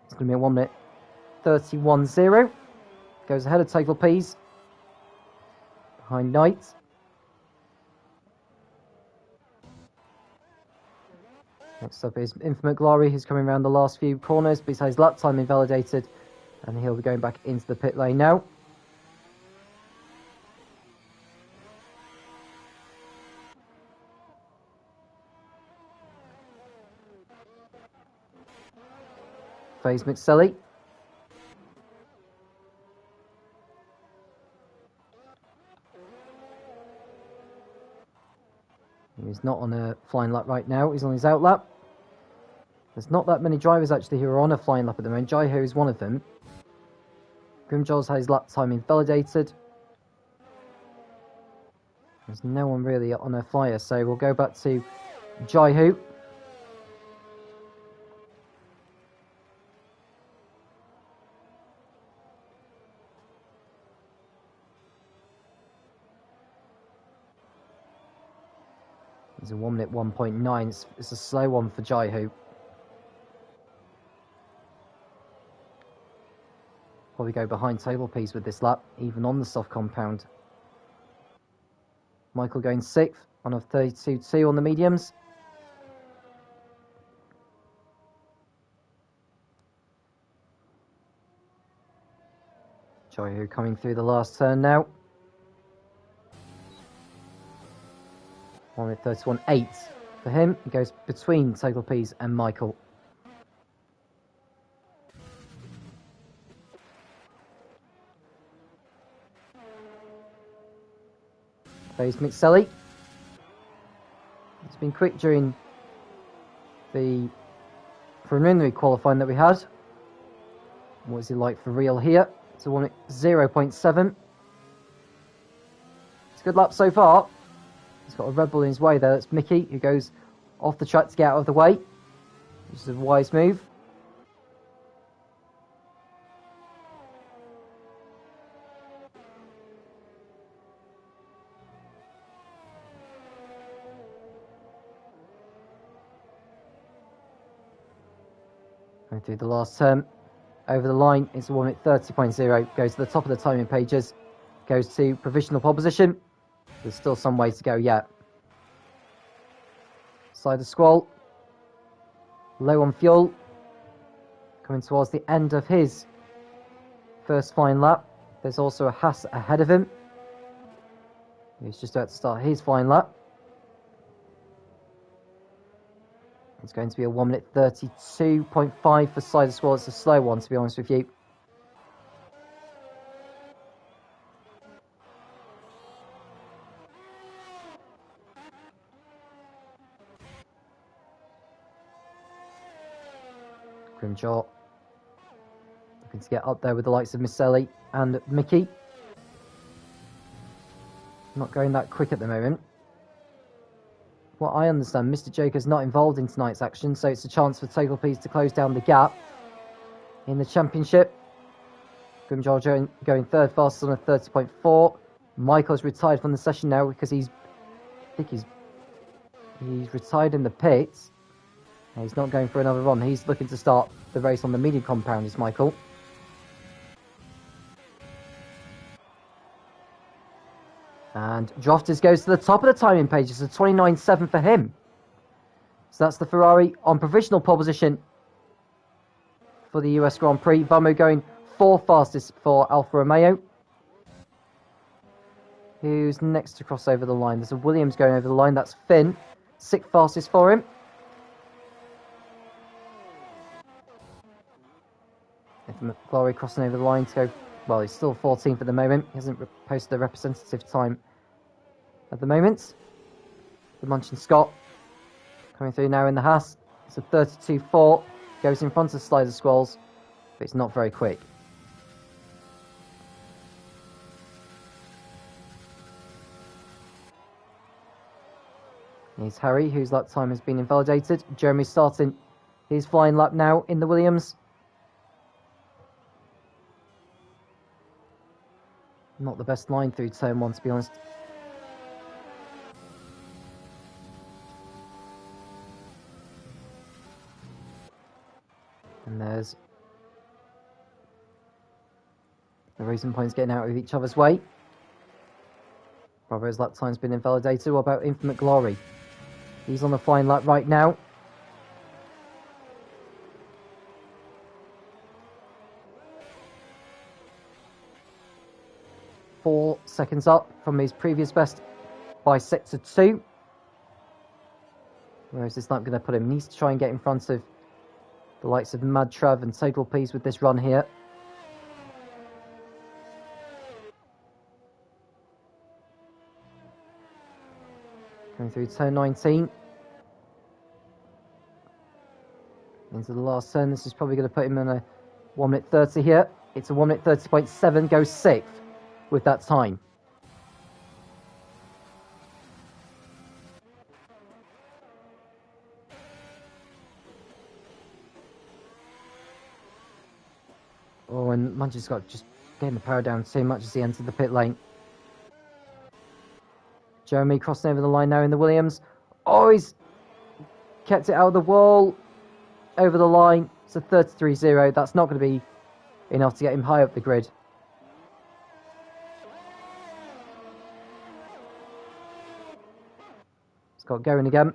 It's going to be a 1 minute 31.0. Goes ahead of Table P's. Behind Knight. Next up is Infinite Glory, who's coming around the last few corners, but his lap time invalidated, and he'll be going back into the pit lane now. FaZe McSelly. He's not on a flying lap right now, he's on his out lap. There's not that many drivers actually who are on a flying lap at the moment. Jaiho is one of them. Grimjol's had his lap time invalidated. There's no one really on a flyer, so we'll go back to Jaiho. It's a 1 minute 1.9. It's a slow one for Jaiho. Probably go behind Table P's with this lap, even on the soft compound. Michael going 6th on a 32.2 on the mediums. Jaiho coming through the last turn now. 1 minute 31.8 for him. He goes between Table P's and Michael. FaZe McSelly. It's been quick during the preliminary qualifying that we had. What is he like for real here? It's a 1 minute 0.7. It's a good lap so far. He's got a Red Bull in his way there. That's Mickey, who goes off the track to get out of the way, which is a wise move. Going through the last turn. Over the line, it's a 1 minute 30.0. Goes to the top of the timing pages. Goes to provisional pole position. There's still some way to go yet. Side of Squall. Low on fuel. Coming towards the end of his first flying lap. There's also a Haas ahead of him. He's just about to start his flying lap. It's going to be a 1 minute 32.5 for Side of Squall. It's a slow one, to be honest with you. Grimjaw looking to get up there with the likes of Misselli and Mickey. Not going that quick at the moment. What I understand, Mr. Joker's not involved in tonight's action, so it's a chance for Table P's to close down the gap in the championship. Grimjaw going third fastest on a 30.4. Michael's retired from the session now because he's retired in the pits. He's not going for another run. He's looking to start the race on the medium compound, is Michael. And Drofters goes to the top of the timing page. It's a 29.7 for him. So that's the Ferrari on provisional pole position for the US Grand Prix. Vamu going 4th fastest for Alfa Romeo. Who's next to cross over the line? There's a Williams going over the line. That's Finn. 6th fastest for him. McGlory crossing over the line to go. Well, he's still 14th at the moment. He hasn't posted a representative time at the moment. The Munchin Scott coming through now in the Haas. It's a 32.4. Goes in front of Slider Squalls, but it's not very quick. Here's Harry, whose lap time has been invalidated. Jeremy starting his flying lap now in the Williams. Not the best line through turn 1, to be honest. And there's the Racing Points getting out of each other's way. Bravo's lap time's been invalidated. What about Infinite Glory? He's on the flying lap right now. Four seconds up from his previous best by sector 2. Where is this lap going to put him? He needs to try and get in front of the likes of Mad Trav and Total Peace with this run here. Going through turn 19. Into the last turn. This is probably going to put him in a 1 minute 30 here. It's a 1 minute 30.7. Goes 6th with that time. Oh, and Munchin Scott just getting the power down too much as he entered the pit lane. Jeremy crossing over the line now in the Williams. Oh, he's kept it out of the wall. Over the line. It's a 33.0. That's not going to be enough to get him high up the grid. Scott going again.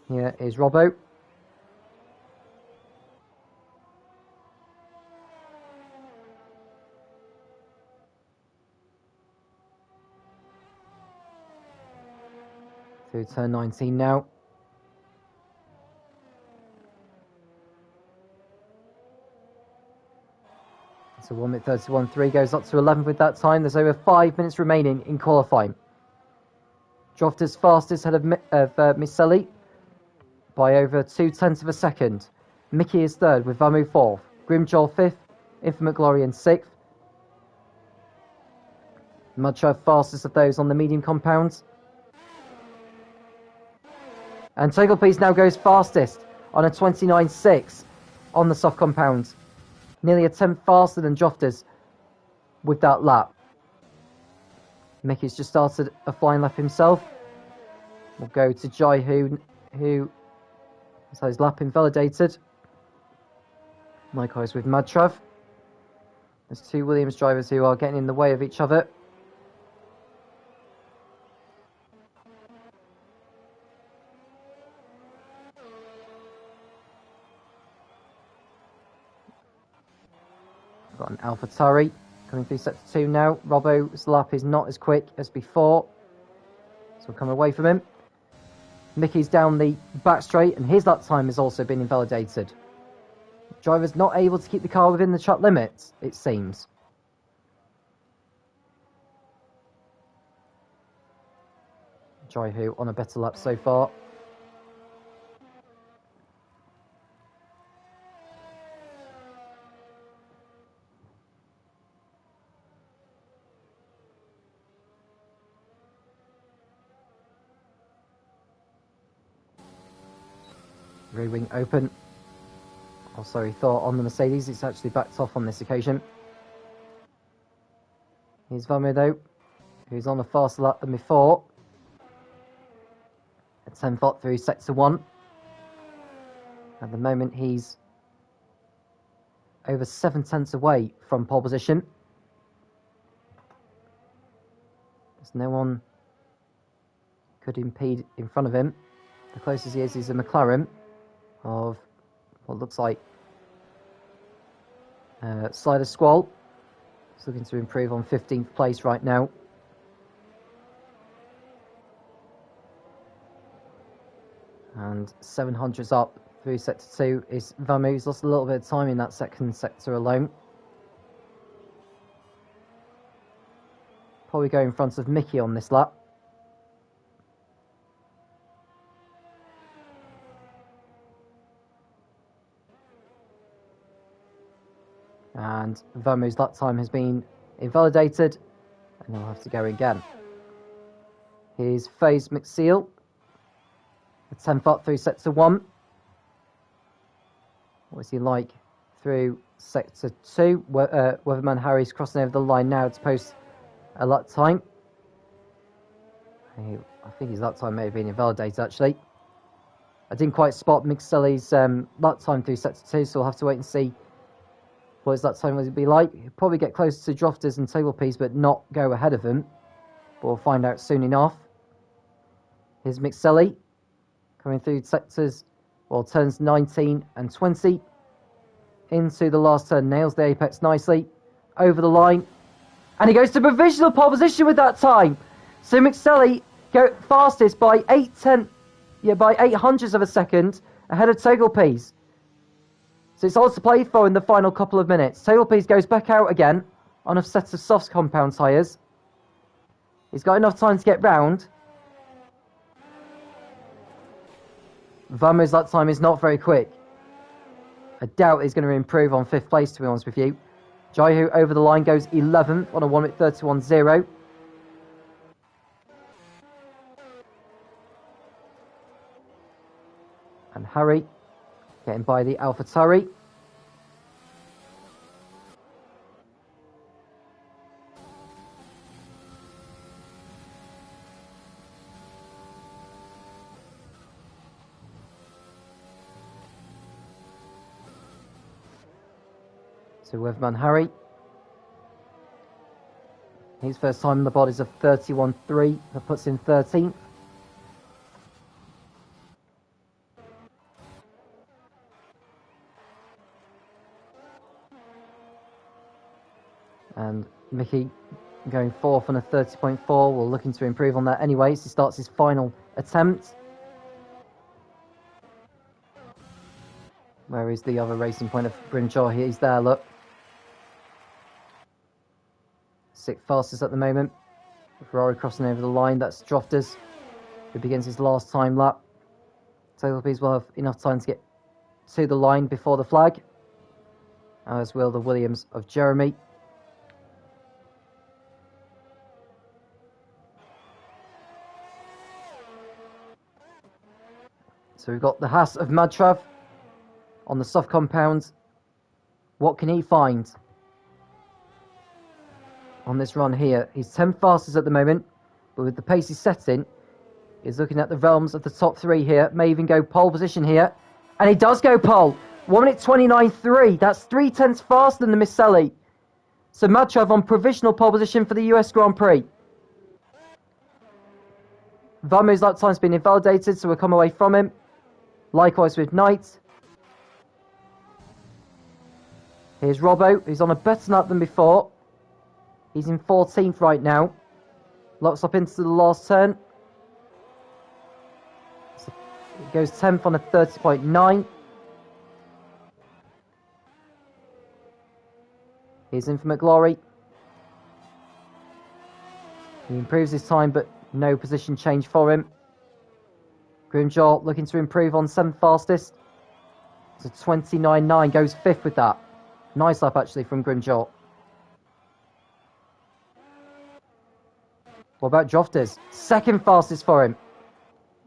Here is Robbo. Through turn 19 now. So 1 minute 31.3 goes up to 11th with that time. There's over 5 minutes remaining in qualifying. Drofter's fastest ahead of Misselli by over 0.2 of a second. Mickey is 3rd with Vamu 4th. Grimjoel 5th. Infinite Glory in 6th. Mudtrav fastest of those on the medium compounds. And Total Peace now goes fastest on a 29.6 on the soft compound. Nearly a 10th faster than Drofters with that lap. Mickey's just started a flying lap himself. We'll go to Jai who has his lap invalidated. Likewise with Madtrav. There's 2 Williams drivers who are getting in the way of each other. Got an AlphaTauri coming through sector 2 now. Robbo's lap is not as quick as before, so we'll come away from him. Mickey's down the back straight, and his lap time has also been invalidated. Driver's not able to keep the car within the track limits, it seems. Jaihu on a better lap so far. Rear wing open. Oh, sorry, thought on the Mercedes. It's actually backed off on this occasion. Here's Vamu though, who's on a faster lap than before. A 10th up through sector 1. At the moment he's over 7 tenths away from pole position. There's no one could impede in front of him. The closest he is a McLaren of what looks like Slider Squall. He's looking to improve on 15th place right now. And 700s up through sector 2 is Vamu. He's lost a little bit of time in that second sector alone. Probably go in front of Mickey on this lap. And Vamu's lap time has been invalidated, and he'll have to go again. Here's FaZe McSeal, a 10th up through sector 1. What is he like through sector 2? Weatherman Harry's crossing over the line now to post a lap time. I think his lap time may have been invalidated actually. I didn't quite spot McSelly's lap time through sector 2, so we'll have to wait and see what his lap time will be like. He'll probably get closer to Drofters and Tablepiece, but not go ahead of him. But we'll find out soon enough. Here's McSelly coming through sectors, well, turns 19 and 20. Into the last turn, nails the apex nicely. Over the line. And he goes to provisional pole position with that time. So McSelly go fastest by 8 hundredths of a second ahead of Tablepiece. So it's all to play for in the final couple of minutes. Tablepiece goes back out again on a set of soft compound tyres. He's got enough time to get round. Vamu's lap time is not very quick. I doubt he's going to improve on 5th place, to be honest with you. Jaihu over the line goes 11th on a 1:31.0. And Harry getting by the AlphaTauri. So Weatherman Harry. His first time in the bodies of 31.3. That puts him 13th. And Mickey going 4th on a 30.4. We're looking to improve on that anyway. So he starts his final attempt. Where is the other racing point of Grimjaw? He's there, look. 6th fastest at the moment. Ferrari crossing over the line. That's Drofters, who begins his last time lap. Tablepiece will have enough time to get to the line before the flag, as will the Williams of Jeremy. So we've got the Haas of Madtrav on the soft compound. What can he find on this run here? He's 10th fastest at the moment, but with the pace he's setting, he's looking at the realms of the top 3 here. May even go pole position here. And he does go pole. 1:29.3. That's 3 tenths faster than the Misselli. So Madtrav on provisional pole position for the US Grand Prix. Vamu's lap time's been invalidated, so we'll come away from him. Likewise with Knight. Here's Robbo, who's on a better lap than before. He's in 14th right now. Locks up into the last turn. So it goes 10th on a 30.9. Here's in for McGlory. He improves his time, but no position change for him. Grimjaw looking to improve on 7th fastest. So 29.9 goes 5th with that. Nice lap actually from Grimjaw. What about Drofters? 2nd fastest for him.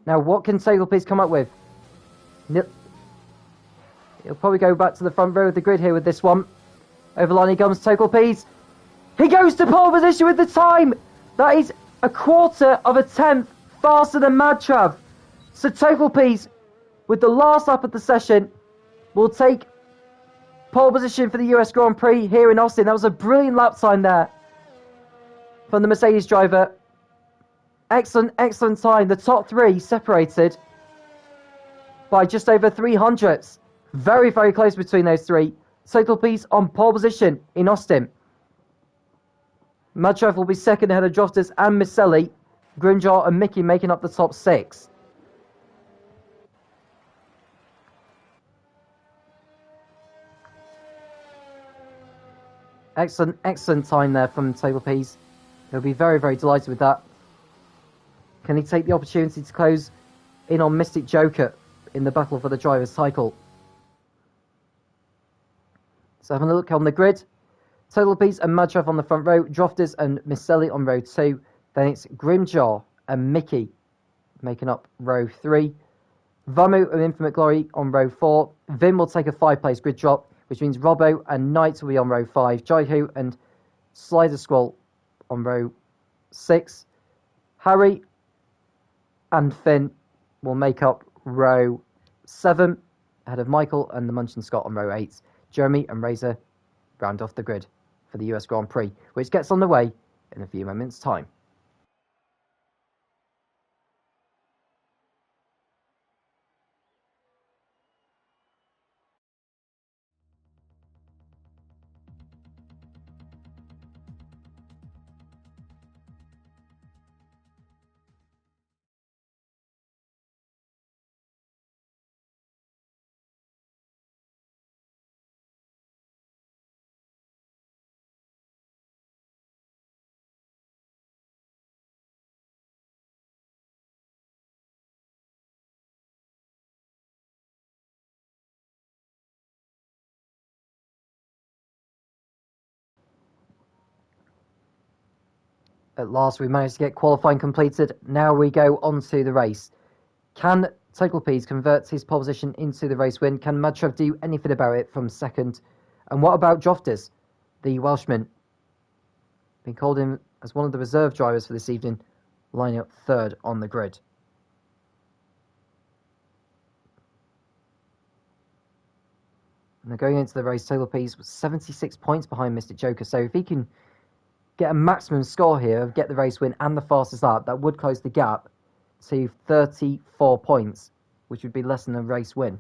Now what can Tablepiece come up with? He'll probably go back to the front row of the grid here with this one. Over line he comes, Tablepiece. He goes to pole position with the time. That is a quarter of a tenth faster than Madtrav. So Total Peace, with the last lap of the session, will take pole position for the US Grand Prix here in Austin. That was a brilliant lap time there from the Mercedes driver. Excellent, excellent time. The top three separated by just over 300ths. Very, very close between those three. Total Peace on pole position in Austin. Madtrav will be second ahead of Drofters and Miceli. Grimjaw and Mickey making up the top six. Excellent, excellent time there from Total Peace. He'll be very, very delighted with that. Can he take the opportunity to close in on Mystic Joker in the battle for the driver's title? So having a look on the grid. Total Peace and Madtrav on the front row. Drofters and Miceli on row 2. Then it's Grimjaw and Mickey making up row 3. Vamu and Infinite Glory on row 4. Vim will take a 5-place grid drop, which means Robbo and Knight will be on row 5. Jaihu and Slider Squall on row 6. Harry and Finn will make up row 7, ahead of Michael and the Munchin Scott on row 8. Jeremy and Razor round off the grid for the US Grand Prix, which gets on the way in a few moments' time. At last, we managed to get qualifying completed. Now we go on to the race. Can Total Peace convert his pole position into the race win? Can Madtrav do anything about it from second? And what about Drofters, the Welshman? Been called in as one of the reserve drivers for this evening, lining up third on the grid. Now going into the race, Total Peace was 76 points behind Mystic Joker. So if he can get a maximum score here, get the race win and the fastest lap, that would close the gap to 34 points, which would be less than a race win,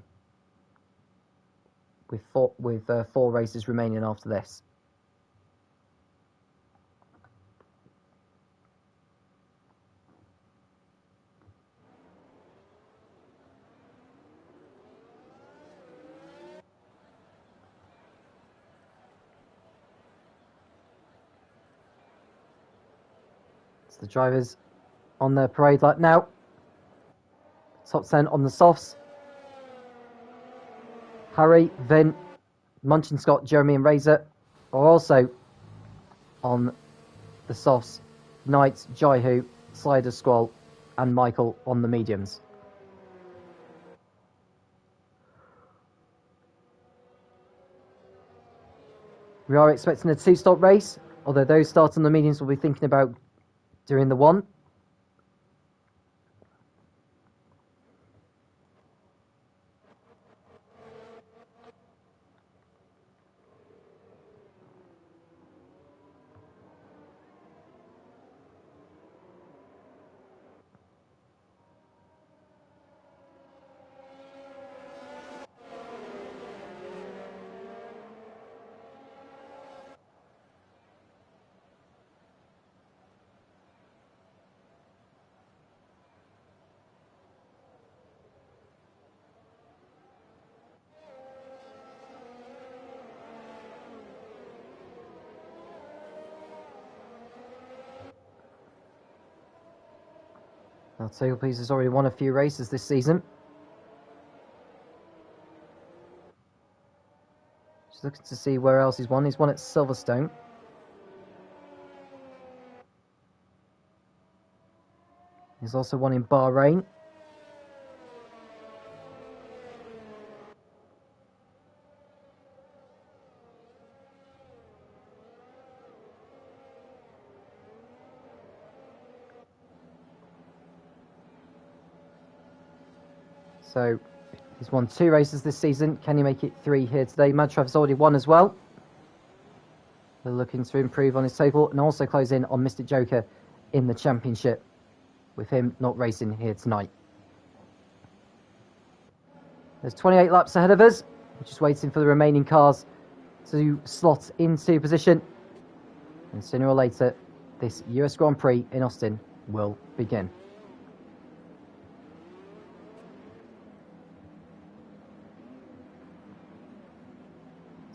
with four races remaining after this. It's the drivers on their parade lap now. Top 10 on the softs. Harry, Vin, Munchin Scott, Jeremy and Razor are also on the softs. Knight, Jaihu, Slider Squall and Michael on the mediums. We are expecting a 2-stop race, although those starting on the mediums will be thinking about doing the 1. Now, Total Peace has already won a few races this season. Just looking to see where else he's won. He's won at Silverstone. He's also won in Bahrain. So he's won 2 races this season. Can he make it 3 here today? Madtrav's already won as well. They're looking to improve on his total and also close in on Mystic Joker in the championship, with him not racing here tonight. There's 28 laps ahead of us. We're just waiting for the remaining cars to slot into position. And sooner or later, this US Grand Prix in Austin will begin.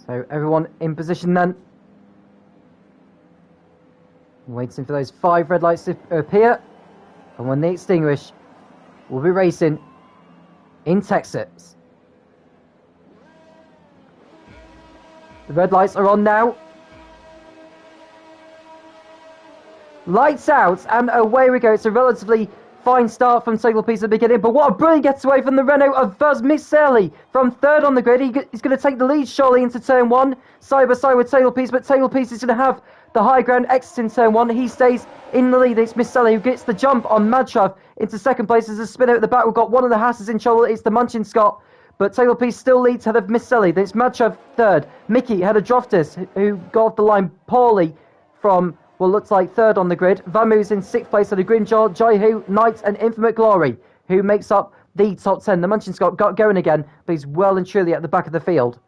So everyone in position then. Waiting for those 5 red lights to appear. And when they extinguish, we'll be racing in Texas. The red lights are on now. Lights out, and away we go. It's a relatively fine start from Taylor Peace at the beginning, but what a brilliant getaway from the Renault of Buzz Miceli from 3rd on the grid. He's going to take the lead surely into turn 1, side by side with Taylor Peace, but Taylor Peace is going to have the high ground exiting turn 1. He stays in the lead. It's Miceli who gets the jump on Madtrav into 2nd place. There's a spinner at the back. We've got one of the Hasses in trouble. It's the Munchin Scott, but Taylor Peace still leads ahead of Miceli. Then it's Madtrav 3rd. Mickey ahead of Droftus, who got off the line poorly from what looks like 3rd on the grid. Vamu's in 6th place at a Grimjaw, Jaihu, Knight and Infinite Glory, who makes up the top 10. The Munchin Scott got going again, but he's well and truly at the back of the field.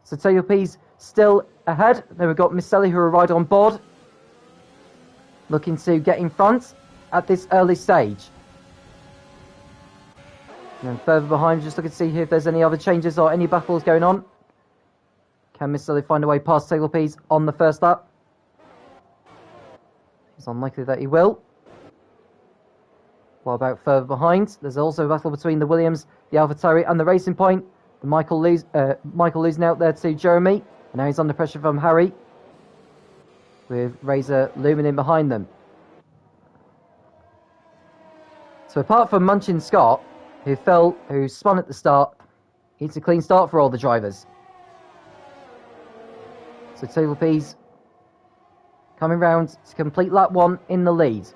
So Taylor Peace still ahead. Then we've got Miceli, who are right on board, looking to get in front at this early stage. And then further behind, just looking to see if there's any other changes or any battles going on. Can Miceli find a way past Taylor Peace on the first lap? It's unlikely that he will. What about further behind? There's also a battle between the Williams, the AlphaTauri and the Racing Point. The Michael losing out there to Jeremy. And now he's under pressure from Harry, with Razor looming in behind them. So apart from Munchin Scott, who spun at the start, it's a clean start for all the drivers. So Taylor Pease coming round to complete lap 1 in the lead.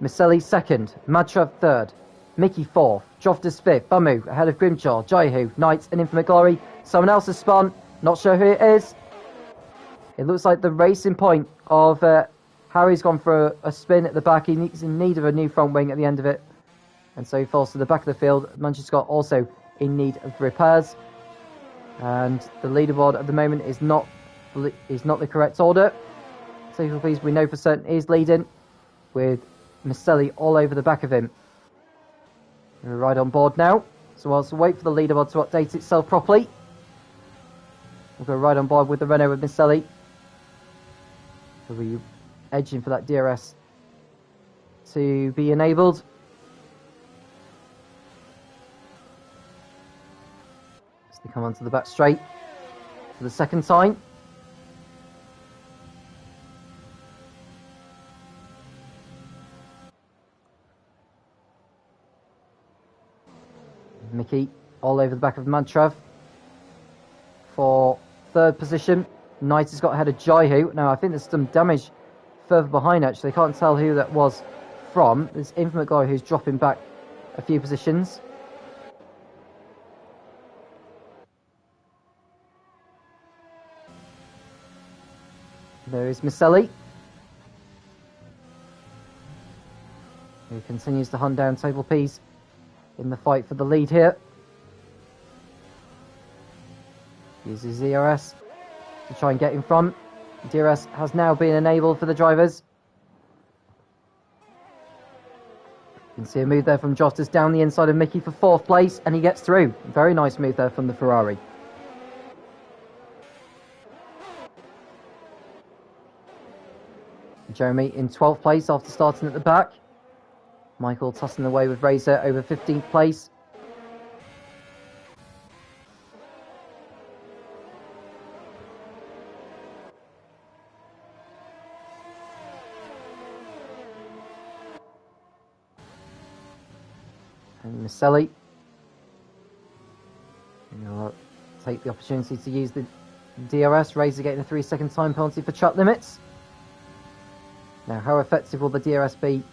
Miceli 2nd, Madtrav 3rd, Mickey 4th, Droftus 5th, Bamu ahead of Grimjaw, Jaihu, Knight and Infinite Glory. Someone else has spun, not sure who it is. It looks like the Racing Point of Harry's gone for a spin at the back. He's in need of a new front wing at the end of it, and so he falls to the back of the field. Munchin Scott also in need of repairs, and the leaderboard at the moment is not the correct order. So please, we know for certain is leading, with Miceli all over the back of him. We're right on board now, so whilst we wait for the leaderboard to update itself properly, we'll go right on board with the Renault with Miceli. We'll be edging for that DRS to be enabled. So they come onto the back straight for the 2nd time. Mickey all over the back of Madtrav for 3rd position. Knight has got ahead of Jaihu. Now I think there's some damage further behind actually. I can't tell who that was from. There's Infinite Glory who's dropping back a few positions. There is Miceli, who continues to hunt down Table Peas in the fight for the lead here. Uses DRS to try and get in front. DRS has now been enabled for the drivers. You can see a move there from Droftus down the inside of Mickey for 4th place, and he gets through. Very nice move there from the Ferrari. Jeremy in 12th place after starting at the back. Michael tossing away with Razor over 15th place. And Miceli, you'll take the opportunity to use the DRS. Razor getting a 3-second time penalty for track limits. Now, how effective will the DRS be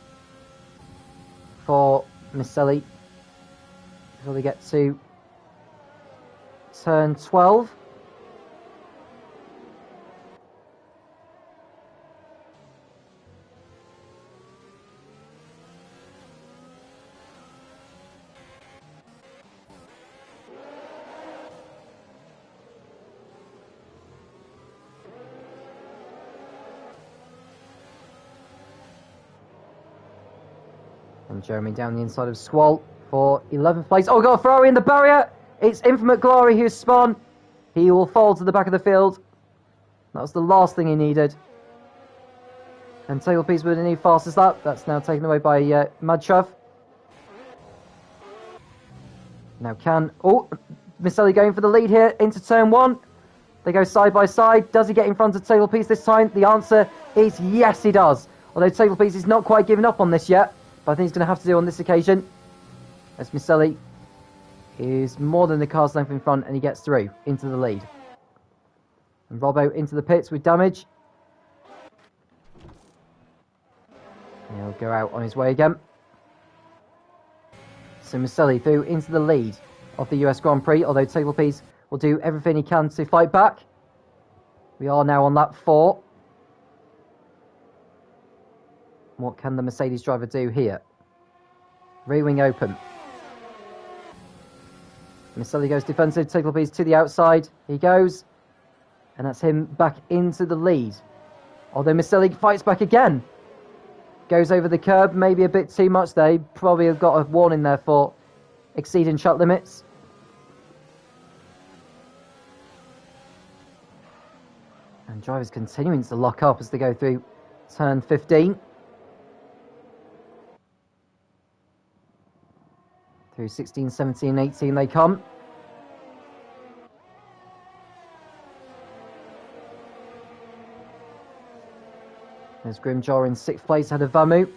for Miceli? before they get to turn 12. And Jeremy down the inside of Squall for 11th place. Oh, got a Ferrari in the barrier. It's Infinite Glory who's spun. He will fall to the back of the field. That was the last thing he needed. And Tailpiece with an E fastest lap. That's now taken away by Madshov. Now Misselli going for the lead here into turn 1. They go side by side. Does he get in front of Tailpiece this time? The answer is yes, he does. Although Tailpiece is not quite giving up on this yet. But I think he's going to have to do on this occasion. As Misselli is more than the car's length in front and he gets through into the lead. And Robbo into the pits with damage. And he'll go out on his way again. So Misselli through into the lead of the US Grand Prix, although Tailpiece will do everything he can to fight back. We are now on lap 4. What can the Mercedes driver do here? Rear wing open. Misselli goes defensive, Tailpiece to the outside. He goes. And that's him back into the lead. Although Misselli fights back again. Goes over the curb, maybe a bit too much there. He probably have got a warning there for exceeding shut limits. And drivers continuing to lock up as they go through turn 15. Through 16, 17, 18 they come. There's Grimjaw in 6th place ahead of Vamu.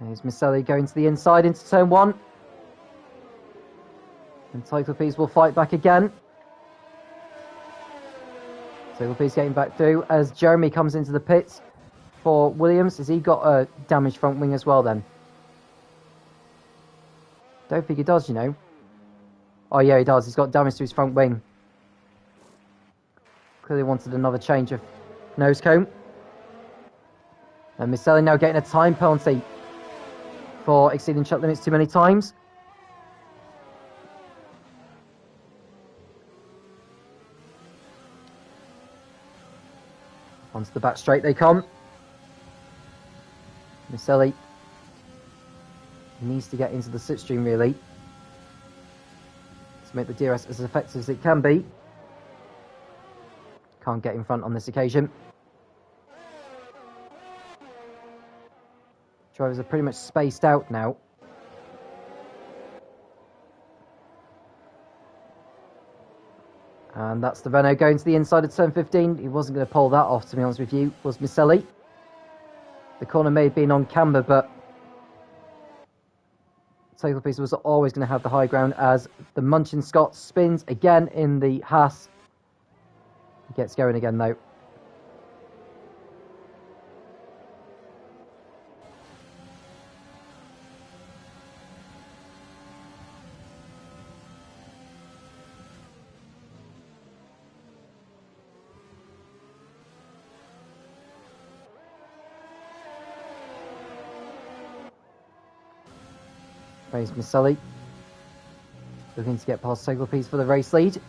There's Misselli going to the inside into turn 1. And Tailpiece will fight back again. Tailpiece getting back through as Jeremy comes into the pits for Williams. Has he got a damaged front wing as well then? Don't think he does, you know. Oh yeah, he does. He's got damage to his front wing. Clearly wanted another change of nose cone. And Misselli now getting a time penalty for exceeding shut limits too many times. Onto the back straight they come. Misselli needs to get into the slipstream really to make the DRS as effective as it can be. Can't get in front on this occasion. Drivers are pretty much spaced out now. And that's the Renault going to the inside of turn 15. He wasn't going to pull that off, to be honest with you, was Misselli. The corner may have been on camber, but Tailpiece was always going to have the high ground as the Munchin Scott spins again in the Haas. He gets going again though. There's Misselli looking to get past Tailpiece for the race lead.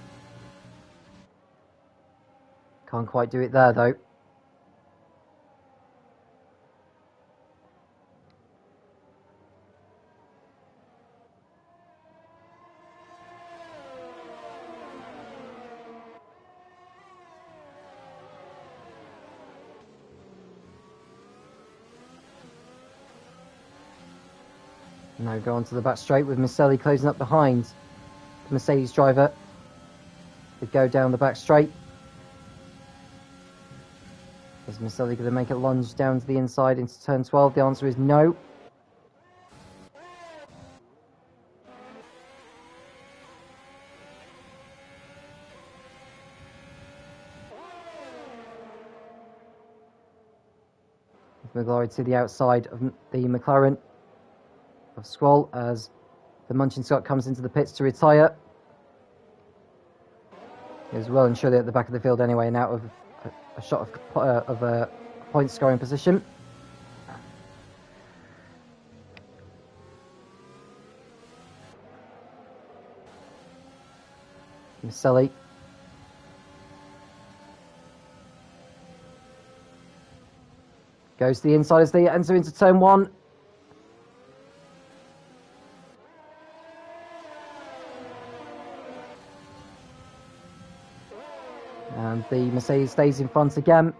Can't quite do it there though. Now go on to the back straight with Misselli closing up behind the Mercedes driver. They go down the back straight. Is Misselli going to make a lunge down to the inside into turn 12? The answer is no. McGlory to the outside of the McLaren of Squall as the Munchin Scott comes into the pits to retire. He was well and surely at the back of the field anyway, and out of a shot of a point scoring position. Maselli goes to the inside as they enter into turn one. And the Mercedes stays in front again,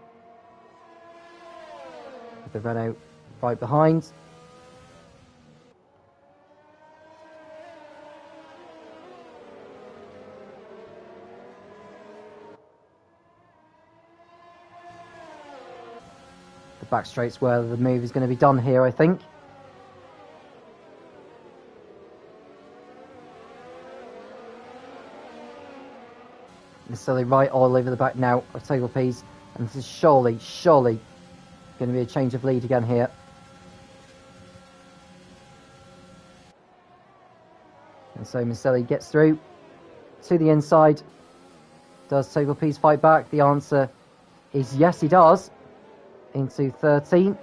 with the Renault right behind. The back straight's where the move is going to be done here, I think. Necessarily right all over the back now of Table Peas, and this is surely going to be a change of lead again here. And so Maselli gets through to the inside. Does Table Peas fight back? The answer is yes, he does. Into 13.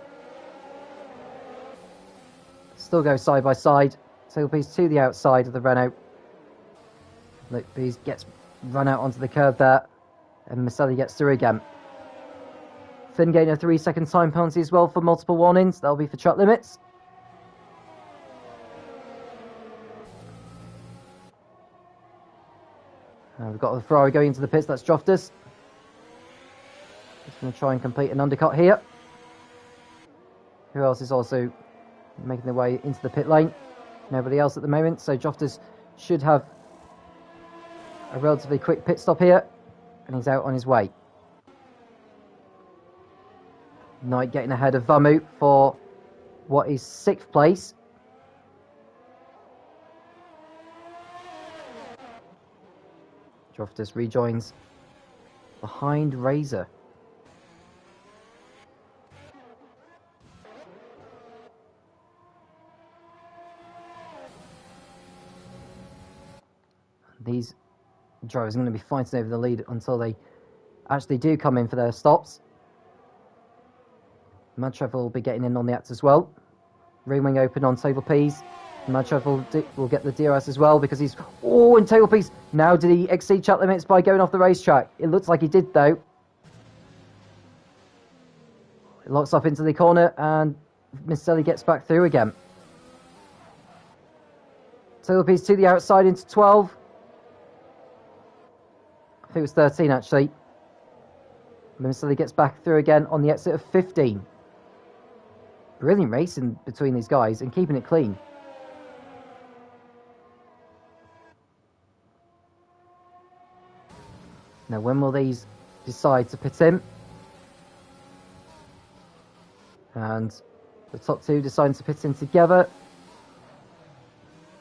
Still go side by side. Table Peas to the outside of the Renault. Look, Peas gets run out onto the curb there, and Maselli gets through again. Finn getting a 3-second time penalty as well for multiple warnings. That'll be for track limits. We've got the Ferrari going into the pits. That's Jofters. Just going to try and complete an undercut here. Who else is also making their way into the pit lane? Nobody else at the moment, so Jofters should have a relatively quick pit stop here, and he's out on his way. Knight getting ahead of Vamu for what is 6th place. Jofters rejoins behind Razor. These drivers are going to be fighting over the lead until they actually do come in for their stops. Madtrev will be getting in on the act as well. Rear wing open on Table Peas. Madtrev will get the DRS as well because he's... Oh, and Table Peas. Now did he exceed track limits by going off the racetrack? It looks like he did though. It locks up into the corner and Maselli gets back through again. Table Peas to the outside into 12. I think it was 13 actually. Maselli gets back through again on the exit of 15. Brilliant racing between these guys and keeping it clean. Now when will these decide to pit in? And the top two decide to pit in together.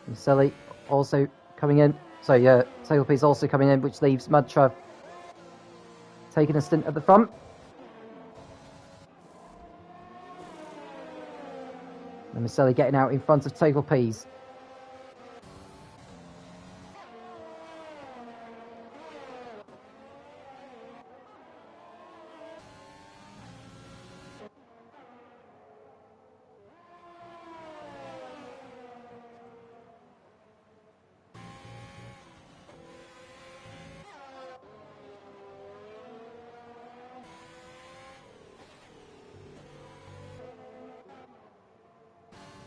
Maselli also coming in. So yeah, Table Peas also coming in, which leaves Madtrev taking a stint at the front. And Maselli getting out in front of Table Peas.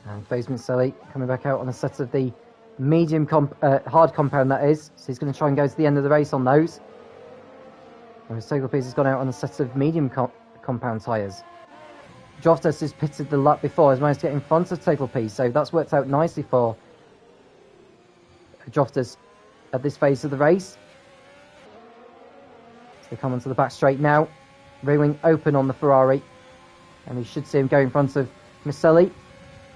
And Faze Maselli coming back out on a set of the medium hard compound, that is. So he's going to try and go to the end of the race on those. Whereas Table Peas has gone out on a set of medium compound tyres. Joftas has pitted the lap before, has managed to get in front of Table Peas, so that's worked out nicely for Joftas at this phase of the race. So they come onto the back straight now. Rear wing open on the Ferrari. And we should see him go in front of Maselli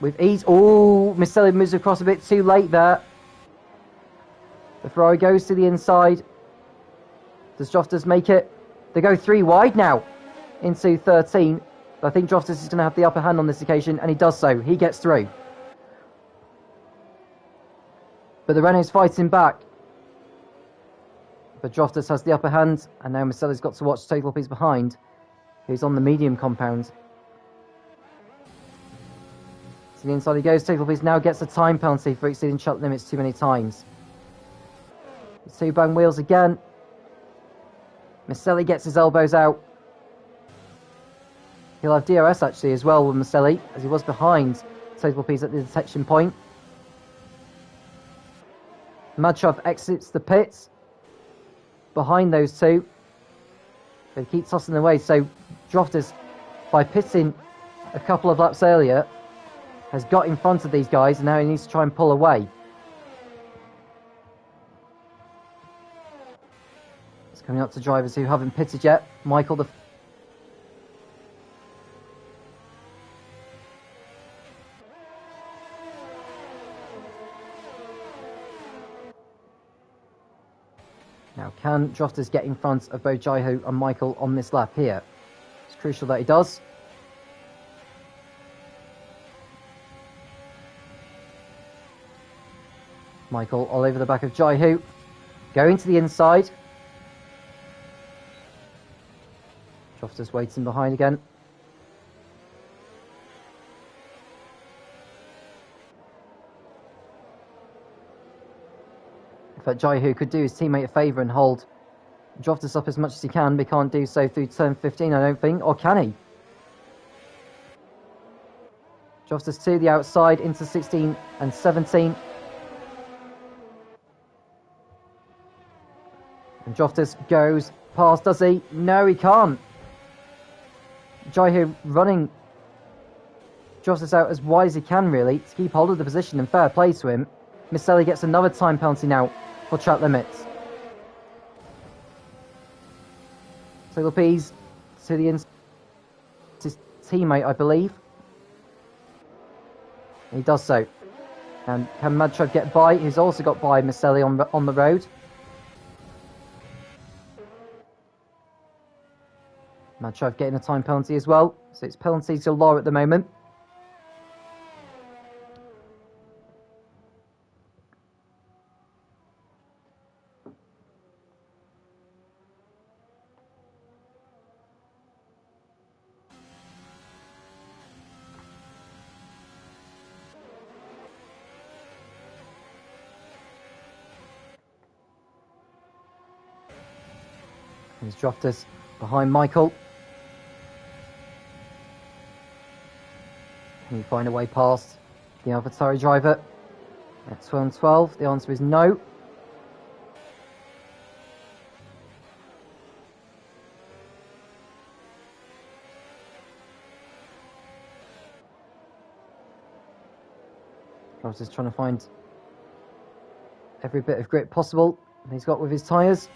with ease. Oh, Maselli moves across a bit too late there. The Ferrari goes to the inside. Does Joftas make it? They go 3 wide now into 13. But I think Droftus is going to have the upper hand on this occasion, and he does so. He gets through. But the Renault's fighting back. But Droftus has the upper hand, and now Maselli's got to watch Total Piece behind, who's on the medium compound. To the inside he goes. Total Piece now gets a time penalty for exceeding track limits too many times. Two bang wheels again. Maselli gets his elbows out. He'll have DRS actually as well with Maselli, as he was behind Total Piece at the detection point. Madshov exits the pits behind those two. They keep tossing them away. So Droftus, by pitting a couple of laps earlier, has got in front of these guys, and now he needs to try and pull away. It's coming up to drivers who haven't pitted yet. Michael, now, can Droftus get in front of both Jaiho and Michael on this lap here? It's crucial that he does. Michael all over the back of Jaiho. Going to the inside. Droftus waiting behind again. But Jaiho could do his teammate a favour and hold Droftus up as much as he can, but can't do so through turn 15, I don't think. Or can he? Droftus to the outside into 16 and 17. And Droftus goes past, does he? No, he can't. Jaiho running Droftus out as wide as he can, really, to keep hold of the position, and fair play to him. Maselli gets another time penalty now for track limits. So Lopez to the inside, his teammate, I believe. And he does so. And can Madshov get by? He's also got by Maselli on the road. Madshov getting a time penalty as well. So it's penalties galore at the moment. He's Droftus behind Michael. Can you find a way past the AlphaTauri driver at 12? The answer is no. Droftus trying to find every bit of grip possible he's got with his tyres.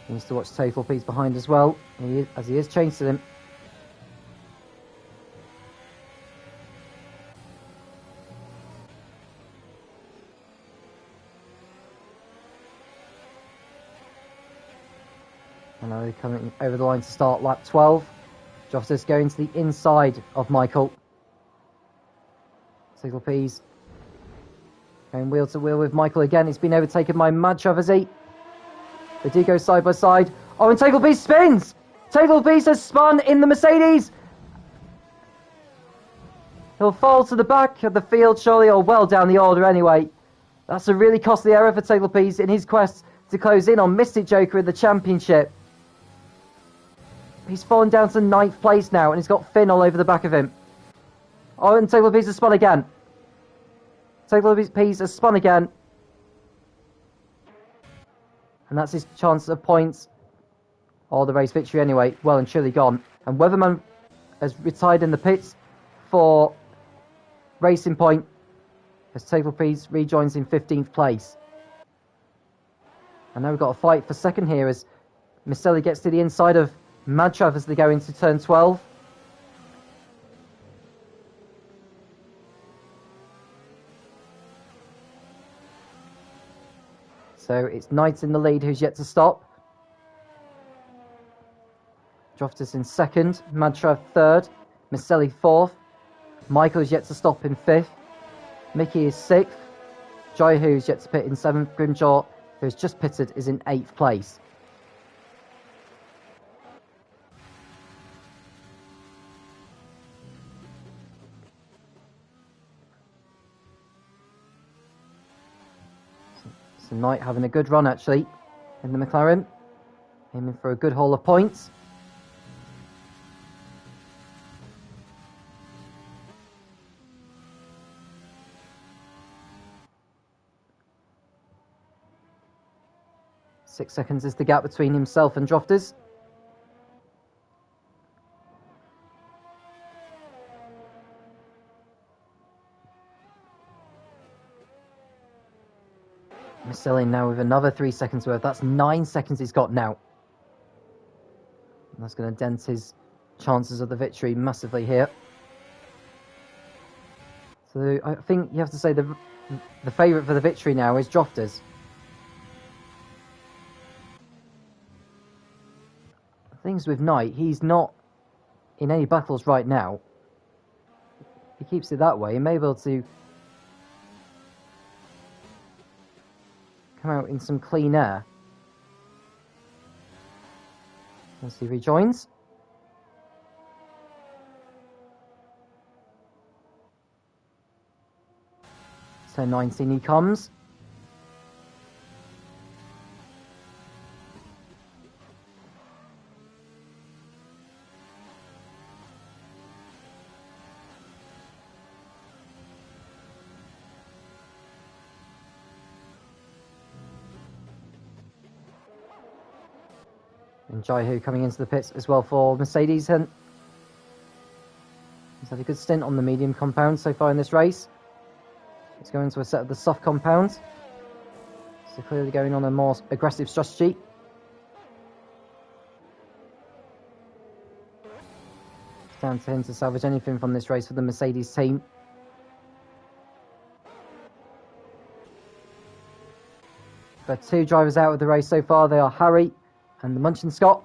He needs to watch Total Piece behind as well, as he is chasing him. And now they're coming over the line to start lap 12. Droftus going to the inside of Michael. Total Piece going wheel to wheel with Michael again. He's been overtaken by Madshov, has he? They do go side by side. Oh, and Total Piece spins! Total Piece has spun in the Mercedes! He'll fall to the back of the field, surely, or well down the order anyway. That's a really costly error for Total Piece in his quest to close in on Mystic Joker in the championship. He's fallen down to 9th place now, and he's got Finn all over the back of him. Oh, and Total Piece has spun again. Total Piece has spun again. And that's his chance of points, or the race victory anyway, well and truly gone. And Weatherman has retired in the pits for Racing Point, as Total Piece rejoins in 15th place. And now we've got a fight for second here as Maselli gets to the inside of Madshov as they go into turn 12. So it's Knight in the lead, who's yet to stop. Droftis in second, Madtrav third, Miceli fourth, Michael is yet to stop in fifth, Mickey is sixth, Jaihu is yet to pit in seventh, Grimjaw, who has just pitted, is in eighth place. So Knight having a good run actually in the McLaren, aiming for a good haul of points. Six seconds is the gap between himself and Droftis. Miceli now with another 3 seconds worth. That's 9 seconds he's got now. And that's going to dent his chances of the victory massively here. So I think you have to say the favourite for the victory now is Droftis. The things with Knight, he's not in any battles right now. If he keeps it that way, he may be able to come out in some clean air. As he rejoins. So 19 he comes. And Jaihu coming into the pits as well for Mercedes. He's had a good stint on the medium compound so far in this race. He's going to a set of the soft compounds. So clearly going on a more aggressive strategy. It's down to him to salvage anything from this race for the Mercedes team. There are two drivers out of the race so far. They are Harry and the Munchin Scott.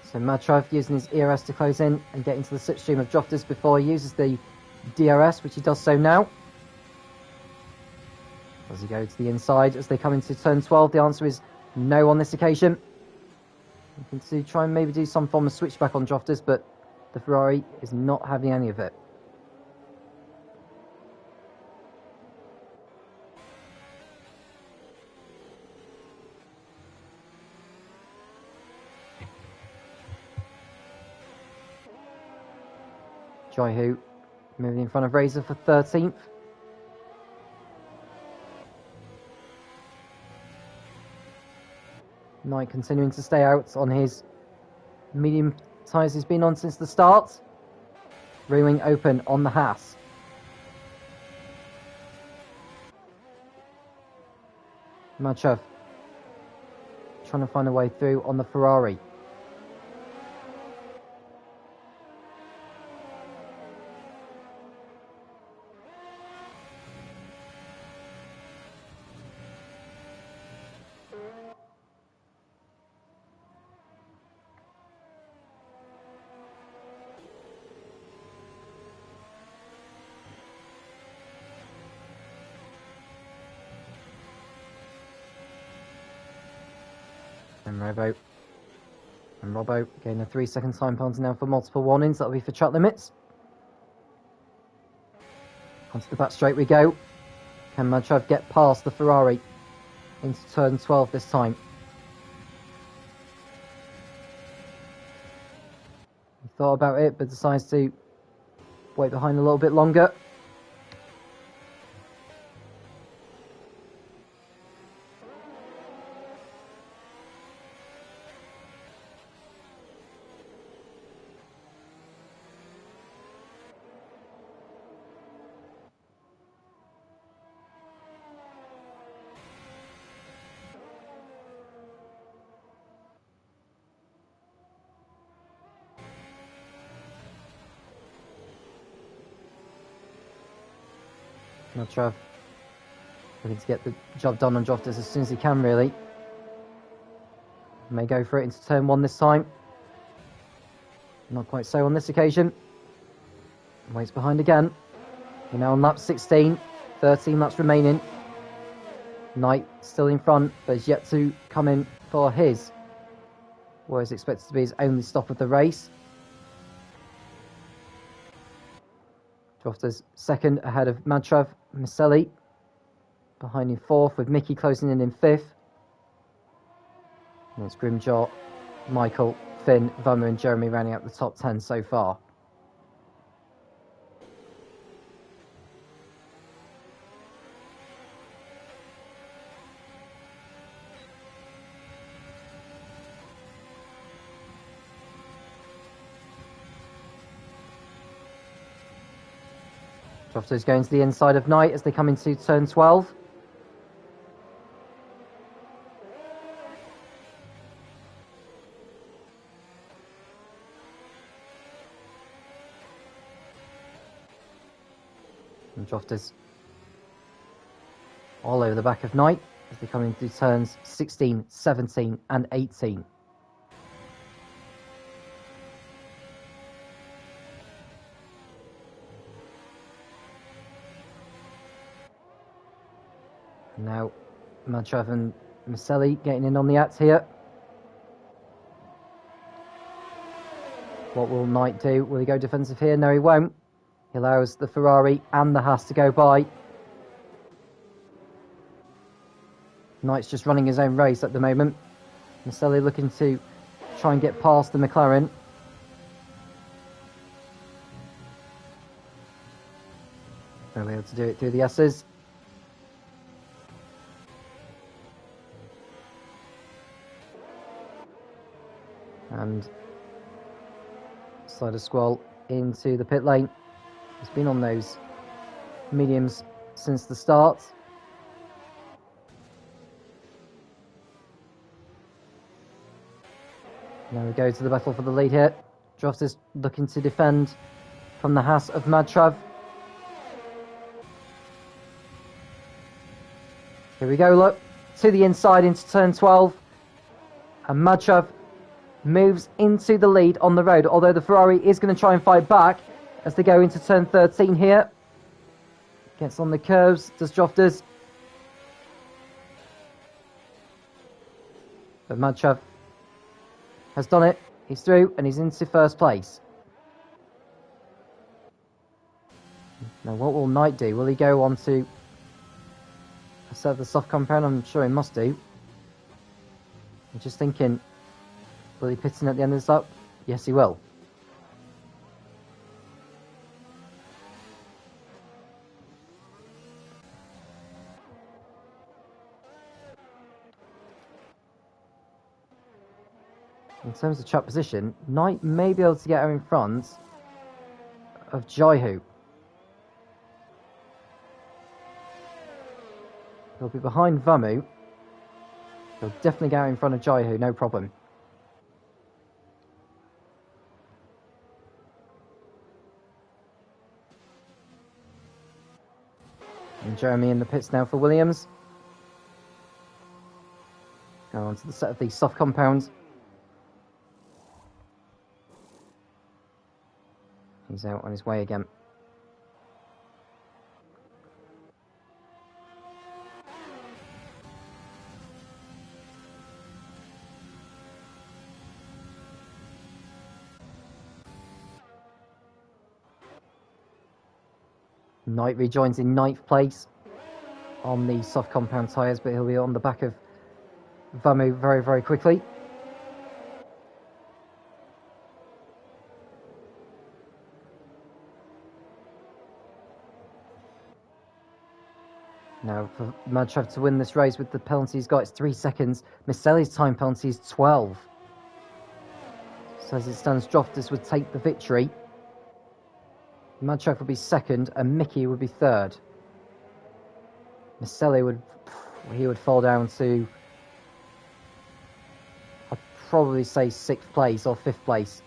So Madtrav using his ERS to close in and get into the slipstream of Droftis before he uses the DRS, which he does so now. Does he go to the inside as they come into turn 12? The answer is no on this occasion. Looking to try and maybe do some form of switchback on Droftis, but the Ferrari is not having any of it. Jaihu moving in front of Razor for 13th. Knight continuing to stay out on his medium tyres he's been on since the start. Rear wing open on the Haas. Madtrav trying to find a way through on the Ferrari. And Robbo getting a 3 second time penalty now for multiple warnings. That'll be for track limits. Onto the back straight we go. Can Madtrav get past the Ferrari into turn 12 this time? He thought about it but decides to wait behind a little bit longer. Madtrav looking to get the job done on Jofters as soon as he can, really. May go for it into turn 1 this time. Not quite so on this occasion. Waits behind again. We're now on lap 16. 13 laps remaining. Knight still in front, but is yet to come in for his, what is expected to be his only stop of the race. Jofters second ahead of Madtrav, Miceli. Behind in fourth, with Mickey closing in fifth. And it's Grimjaw, Michael, Finn, Vummer and Jeremy rounding out the top 10 so far. Jofters going to the inside of Knight as they come into turn 12. And Jofters all over the back of Knight as they come into turns 16, 17 and 18. Now Madtrav and Miceli getting in on the act here. What will Knight do? Will he go defensive here? No, he won't. He allows the Ferrari and the Haas to go by. Knight's just running his own race at the moment. Miceli looking to try and get past the McLaren. They'll be able to do it through the S's. And Slider Squall into the pit lane. He's been on those mediums since the start. Now we go to the battle for the lead here. Jofters looking to defend from the Haas of Madtrav. Here we go, look. To the inside into turn 12. And Madtrav moves into the lead on the road, although the Ferrari is going to try and fight back as they go into turn 13 here. Gets on the curves, does Jofters. But Madtrav has done it. He's through and he's into first place. Now what will Knight do? Will he go on to serve the soft compound? I'm sure he must do. I'm just thinking, will he pit in at the end of this lap? Yes, he will. In terms of track position, Knight may be able to get her in front of Jaihu. He'll be behind Vamu. He'll definitely get her in front of Jaihu, no problem. And Jeremy in the pits now for Williams. Going on to the set of the soft compounds. He's out on his way again. Knight rejoins in 9th place on the soft compound tyres, but he'll be on the back of Vamu very, very quickly. Now, for Madtrav to win this race with the penalty he's got, it's 3 seconds. Miceli's time penalty is 12. So as it stands, Jofters would take the victory. Madtrav would be second, and Mickey would be third. Miceli would fall down to, I'd probably say 6th place or 5th place.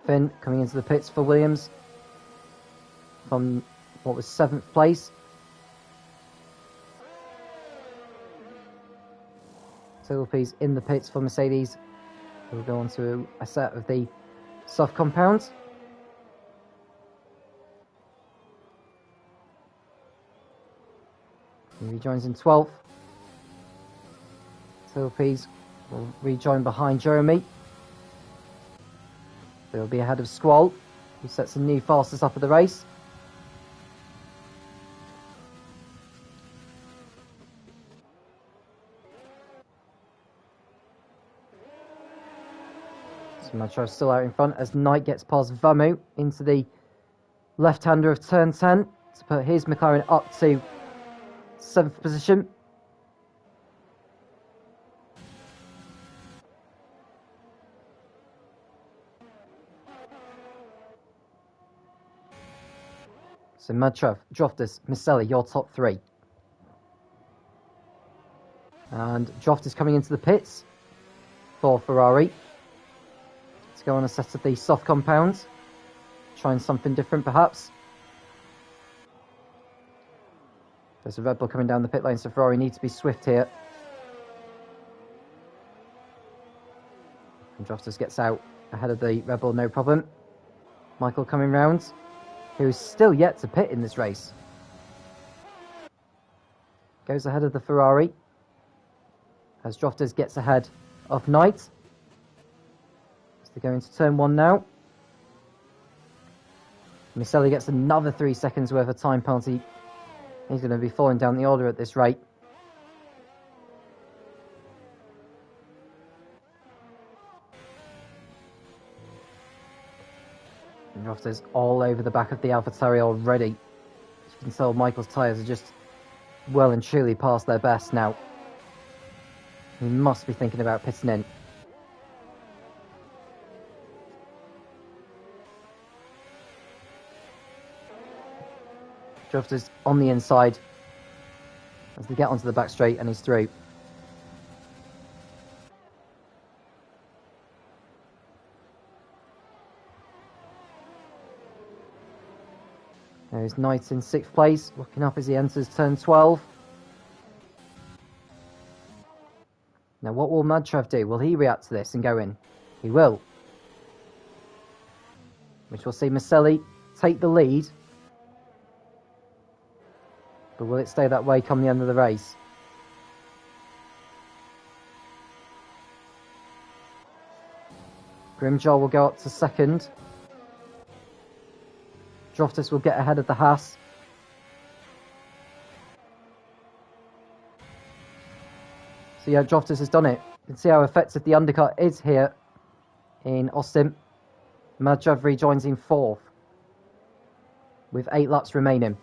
Finn coming into the pits for Williams from what was 7th place. Tilpies in the pits for Mercedes. We'll go on to a set of the soft compounds. He rejoins in 12th. Tilpies will rejoin behind Jeremy. They'll be ahead of Squall, who sets a new fastest up of the race. Smatrov still out in front as Knight gets past Vamu into the left-hander of turn 10 to put his McLaren up to 7th position. So Madtrav, Droftus, Maselli, your top 3. And Droftus coming into the pits for Ferrari. Let's go on a set of the soft compounds. Trying something different perhaps. There's a Red Bull coming down the pit lane, so Ferrari need to be swift here. And Droftus gets out ahead of the Red Bull, no problem. Michael coming round, who's still yet to pit in this race. Goes ahead of the Ferrari as Droftus gets ahead of Knight. So they go into turn 1 now. Maselli gets another 3 seconds worth of time penalty. He's going to be falling down the order at this rate. And Droftus all over the back of the AlphaTauri already. As you can tell, Michael's tyres are just well and truly past their best now. He must be thinking about pitting in. Droftus on the inside as they get onto the back straight, and he's through. There's Knight in 6th place, looking up as he enters turn 12. Now what will Madtrav do? Will he react to this and go in? He will. Which will see Maselli take the lead. But will it stay that way come the end of the race? Grimjaw will go up to 2nd. Droftus will get ahead of the Haas. So yeah, Droftus has done it. You can see how effective the undercut is here in Austin. Madtrav rejoins in 4th with 8 laps remaining.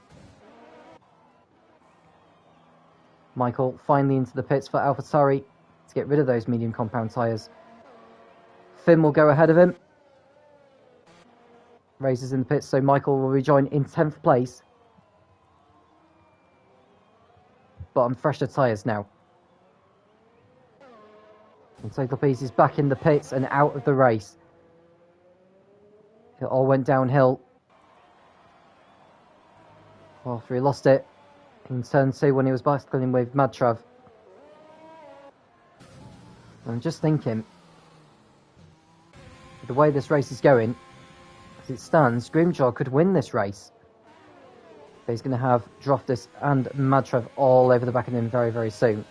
Michael finally into the pits for AlphaTauri to get rid of those medium compound tyres. Finn will go ahead of him. Races in the pits, so Michael will rejoin in 10th place. But on fresher tyres now. And Total Piece is back in the pits and out of the race. It all went downhill after he lost it in turn 2 when he was battling with Madtrav. I'm just thinking, the way this race is going, as it stands, Grimjaw could win this race. But he's going to have Droftus and Madtrav all over the back of him very, very soon.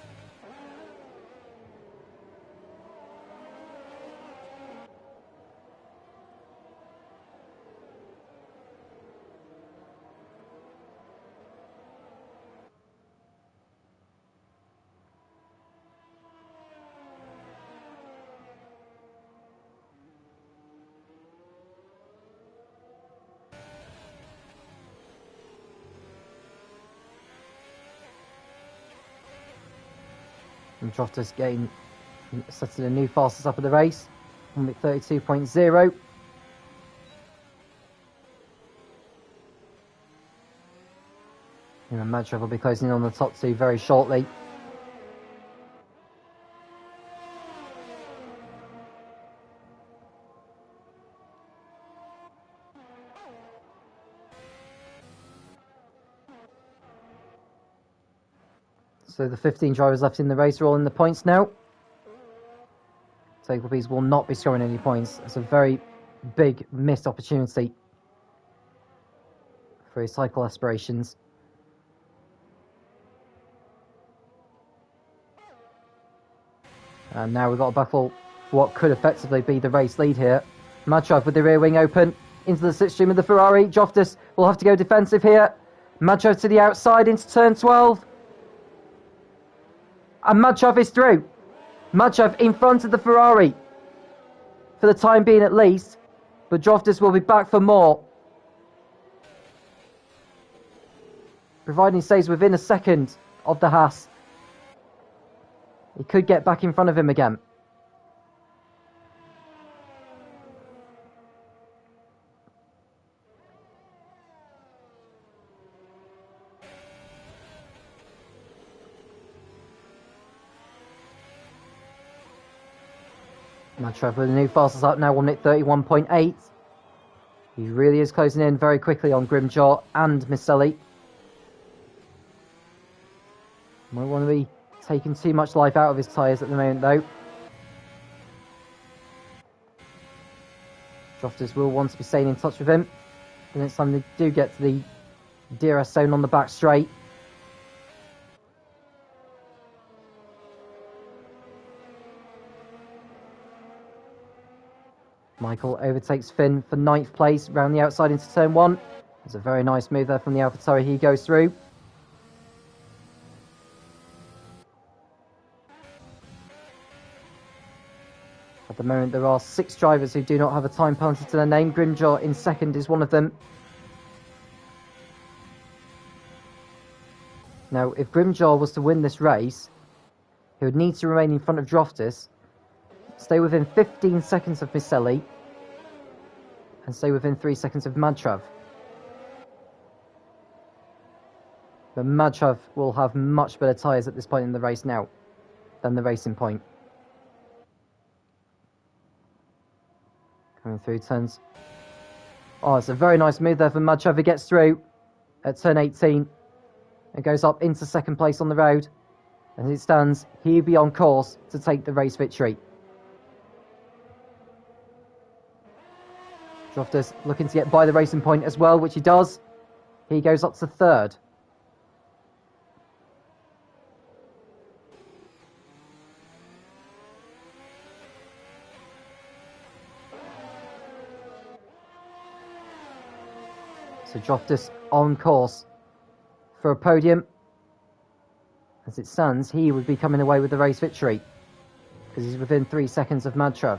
And Droftus getting setting a new fastest up of the race, 1:32.0. And Madtrav will be closing in on the top 2 very shortly. So the 15 drivers left in the race are all in the points now. Enquiries will not be scoring any points. It's a very big missed opportunity for his cycle aspirations. And now we've got a battle for what could effectively be the race lead here. Madshov with the rear wing open into the slipstream of the Ferrari. Joftis will have to go defensive here. Madshov to the outside into turn 12. And Madshov is through. Madshov in front of the Ferrari. For the time being at least. But Joftis will be back for more. Providing he stays within a second of the Haas. He could get back in front of him again. Madshov with the new fastest up now, 1 minute 31.8. He really is closing in very quickly on Grimjaw and Miceli. Might want to be taking too much life out of his tyres at the moment though. Joftis will want to be staying in touch with him. The next time they do get to the DRS zone on the back straight. Michael overtakes Finn for 9th place, round the outside into turn 1. There's a very nice move there from the AlphaTauri he goes through. At the moment there are 6 drivers who do not have a time penalty to their name. Grimjaw in second is one of them. Now if Grimjaw was to win this race, he would need to remain in front of Joftis, stay within 15 seconds of Miceli, and stay within 3 seconds of Madshov. But Madshov will have much better tyres at this point in the race now than the racing point. Coming through turns. Oh, it's a very nice move there from Madshov. He gets through at turn 18 and goes up into second place on the road. As it stands, he'll be on course to take the race victory. Joftis looking to get by the racing point as well, which he does. He goes up to third. So Joftis on course for a podium. As it stands, he would be coming away with the race victory because he's within 3 seconds of Madshov.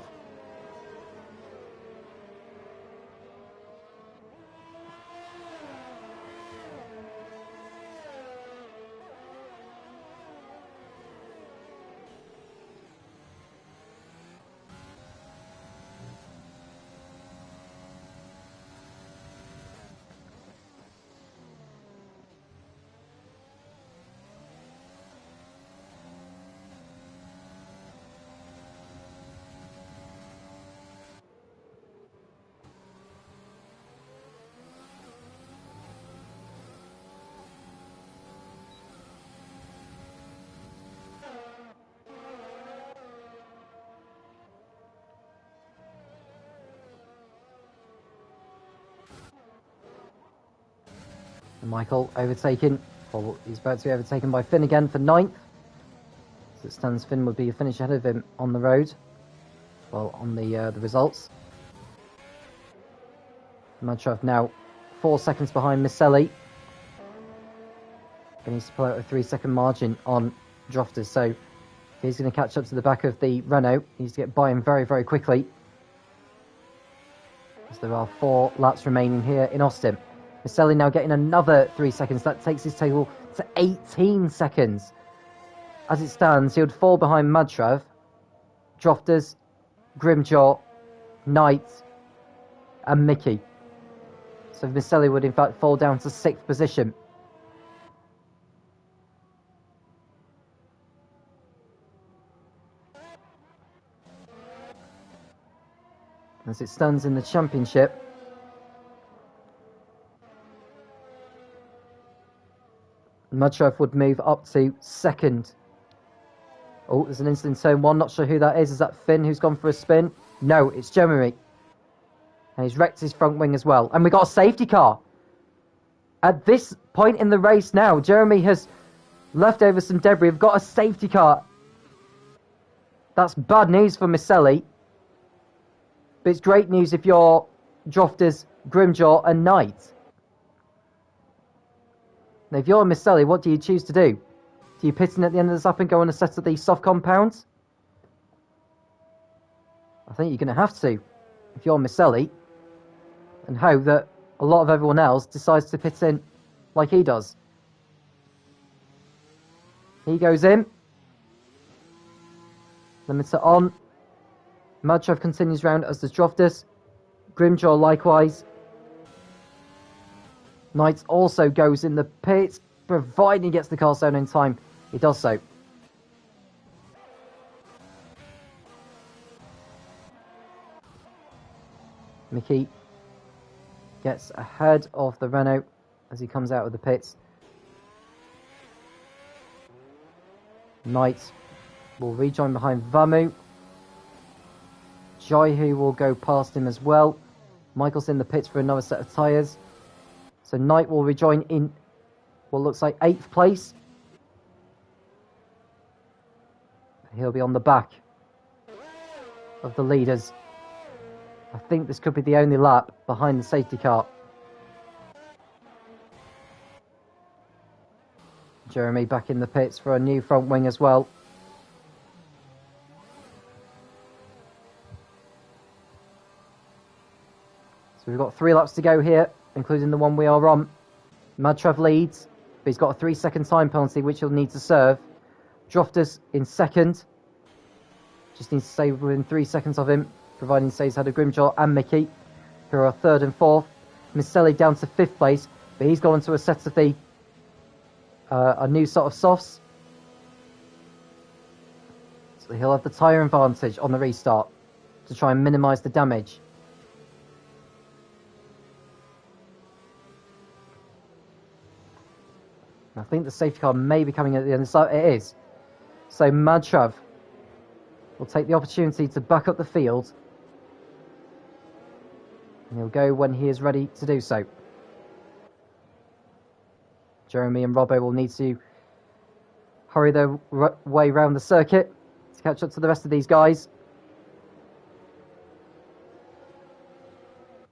Michael overtaken, or he's about to be overtaken by Finn again for 9th. As it stands, Finn would be a finish ahead of him on the road, well, on the results. Madshov now 4 seconds behind Miceli. He needs to pull out a 3-second margin on Joftis, so if he's going to catch up to the back of the Renault, he needs to get by him very, very quickly. As there are 4 laps remaining here in Austin. Miceli now getting another 3 seconds. That takes his total to 18 seconds. As it stands, he would fall behind Madshov, Joftis, Grimjaw, Knight, and Mickey. So Miceli would in fact fall down to 6th position. As it stands in the championship, Mudshove would move up to second. Oh, there's an incident in turn 1. Not sure who that is. Is that Finn who's gone for a spin? No, it's Jeremy. And he's wrecked his front wing as well. And we got a safety car. At this point in the race now, Jeremy has left over some debris. We've got a safety car. That's bad news for Miceli. But it's great news if you're Drofters, Grimjaw and Knight. Now, if you're Miceli, what do you choose to do? Do you pit in at the end of this lap and go on a set of the soft compounds? I think you're going to have to, if you're Miceli, and hope that a lot of everyone else decides to pit in like he does. He goes in. Limiter on. Mudshove continues round, as does Drofters. Grimjaw likewise. Knight also goes in the pit, providing he gets the car down in time. He does so. Mickey gets ahead of the Renault as he comes out of the pits. Knight will rejoin behind Vamu. Jaihu will go past him as well. Michael's in the pits for another set of tyres. So Knight will rejoin in what looks like 8th place. He'll be on the back of the leaders. I think this could be the only lap behind the safety car. Jeremy back in the pits for a new front wing as well. So we've got 3 laps to go here, including the one we are on. Madtrav leads, but he's got a 3-second time penalty which he'll need to serve. Drofters in second. Just needs to stay within 3 seconds of him, providing he stays ahead of Grimjaw and Mickey, who are 3rd and 4th. Miceli down to 5th place, but he's gone into a set of the a new sort of softs. So he'll have the tyre advantage on the restart to try and minimise the damage. I think the safety car may be coming at the end. So it is. So Madtrav will take the opportunity to back up the field. And he'll go when he is ready to do so. Jeremy and Robbo will need to hurry their way around the circuit to catch up to the rest of these guys.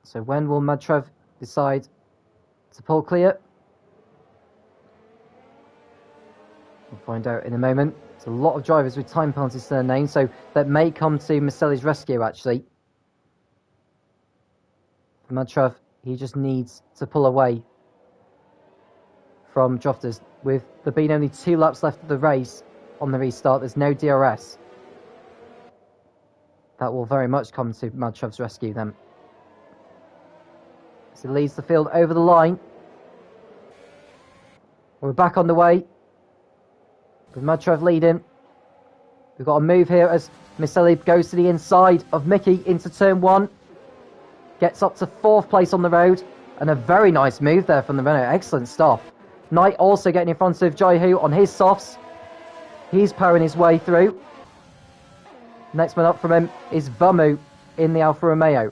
So when will Madtrav decide to pull clear? We'll find out in a moment. There's a lot of drivers with time penalties to their name, so that may come to Miceli's rescue, actually. For Madtrav, he just needs to pull away from Drofters. With there being only 2 laps left of the race on the restart, there's no DRS. That will very much come to Madtrav's rescue then. So he leads the field over the line. We're back on the way, with Madtrav leading. We've got a move here as Miceli goes to the inside of Mickey into turn 1. Gets up to 4th place on the road. And a very nice move there from the Renault. Excellent stuff. Knight also getting in front of Jaihu on his softs. He's powering his way through. Next one up from him is Vamu in the Alfa Romeo.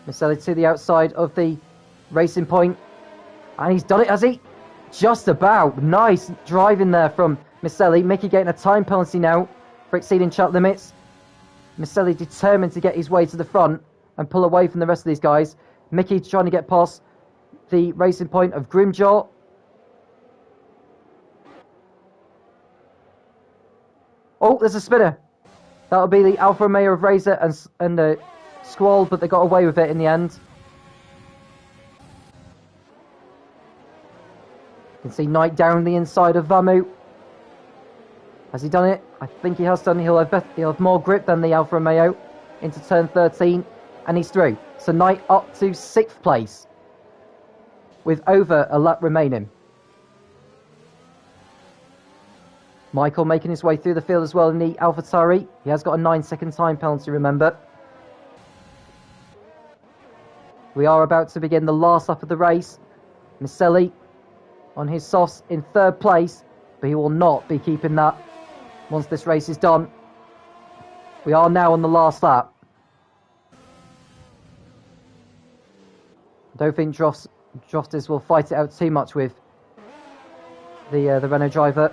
Miceli to the outside of the racing point. And he's done it, has he? Just about. Nice driving there from Miceli. Mickey getting a time penalty now for exceeding track limits. Miceli determined to get his way to the front and pull away from the rest of these guys. Mickey trying to get past the racing point of Grimjaw. Oh, there's a spinner. That'll be the Alfa Romeo of Razor and the Squall, but they got away with it in the end. You can see Knight down the inside of Vamu. Has he done it? I think he has done. He'll have more grip than the Alfa Romeo into turn 13, and he's through. So Knight up to 6th place with over a lap remaining. Michael making his way through the field as well in the AlphaTauri. He has got a 9-second time penalty, remember. We are about to begin the last lap of the race. Miceli on his softs in third place, but he will not be keeping that once this race is done. We are now on the last lap. I don't think Drofters will fight it out too much with the Renault driver.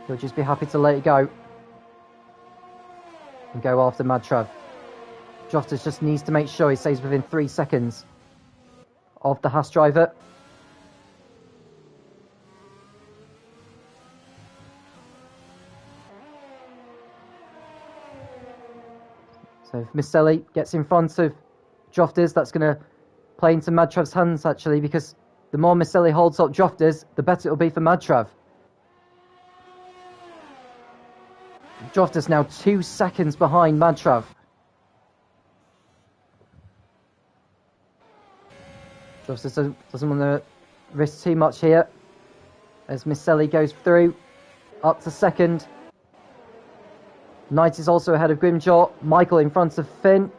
He'll just be happy to let it go and go after Madtrav. Drofters just needs to make sure he stays within 3 seconds of the Haas driver. So if Misselli gets in front of Drofters, that's going to play into Madtrav's hands, actually, because the more Misselli holds up Drofters, the better it'll be for Madtrav. Drofters now 2 seconds behind Madtrav. Drofters doesn't want to risk too much here as Misselli goes through up to second. Knight is also ahead of Grimjaw. Michael in front of Finn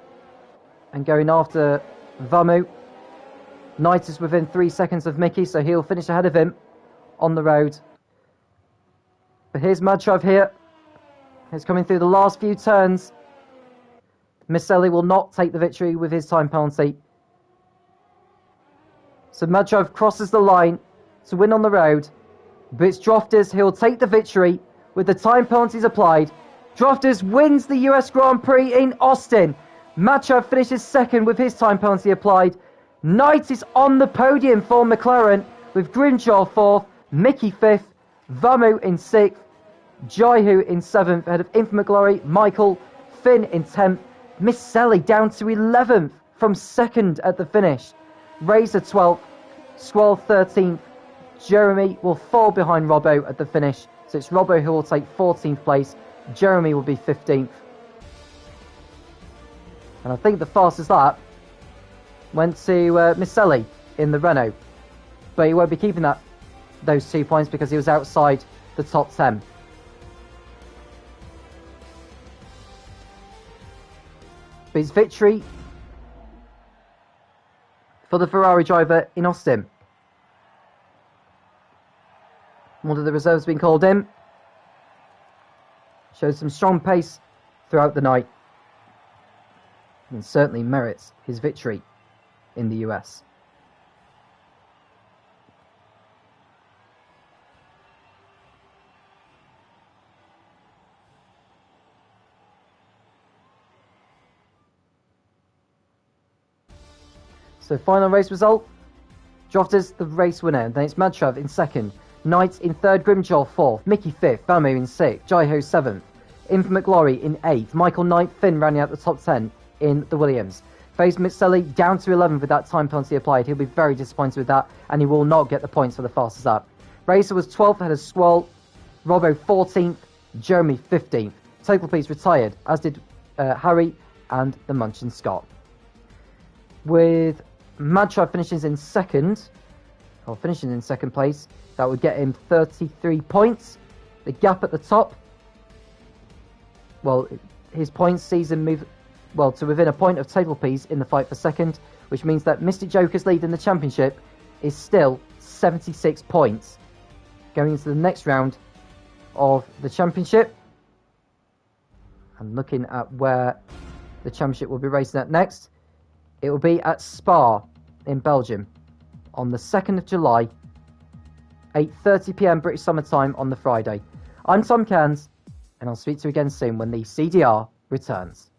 and going after Vamu. Knight is within 3 seconds of Mickey, so he'll finish ahead of him on the road. But here's Madtrav here. He's coming through the last few turns. Misselli will not take the victory with his time penalty. So Madtrav crosses the line to win on the road. But it's Drofters who will take the victory with the time penalties applied. Drofters wins the US Grand Prix in Austin. Madtrav finishes second with his time penalty applied. Knight is on the podium for McLaren with Grimjaw fourth, Mickey fifth, Vamu in sixth, Jaihu in seventh, ahead of Infinite Glory, Michael, Finn in 10th, Misselli down to 11th from second at the finish, Razor 12th, Squall 13th, Jeremy will fall behind Robbo at the finish, so it's Robbo who will take 14th place, Jeremy will be 15th. And I think the fastest lap went to Misselli in the Renault, but he won't be keeping those 2 points because he was outside the top 10. But his victory for the Ferrari driver in Austin. One of the reserves being called in. Shows some strong pace throughout the night. And certainly merits his victory in the US. So final race result, Drofters the race winner, and then it's Madtrav in second, Knight in third, Grimjaw fourth, Mickey fifth, Vamu in sixth, Jaiho seventh, Infinite Glory in eighth, Michael Knight, Finn rounding out the top 10 in the Williams. Faze Misselli down to 11th with that time penalty applied. He'll be very disappointed with that, and he will not get the points for the fastest lap. Racer was 12th ahead of Squall, Robbo 14th, Jeremy 15th. Total Please retired, as did Harry and the Munchin Scott. With Madtrav finishing in second place, that would get him 33 points. The gap at the top, well, his points sees him move to within a point of Total Please in the fight for second, which means that Mystic Joker's lead in the championship is still 76 points. Going into the next round of the championship, and looking at where the championship will be racing at next, it will be at Spa in Belgium on the 2nd of July, 8:30 PM British Summer Time on the Friday. I'm Tom Cairns, and I'll speak to you again soon when the CDR returns.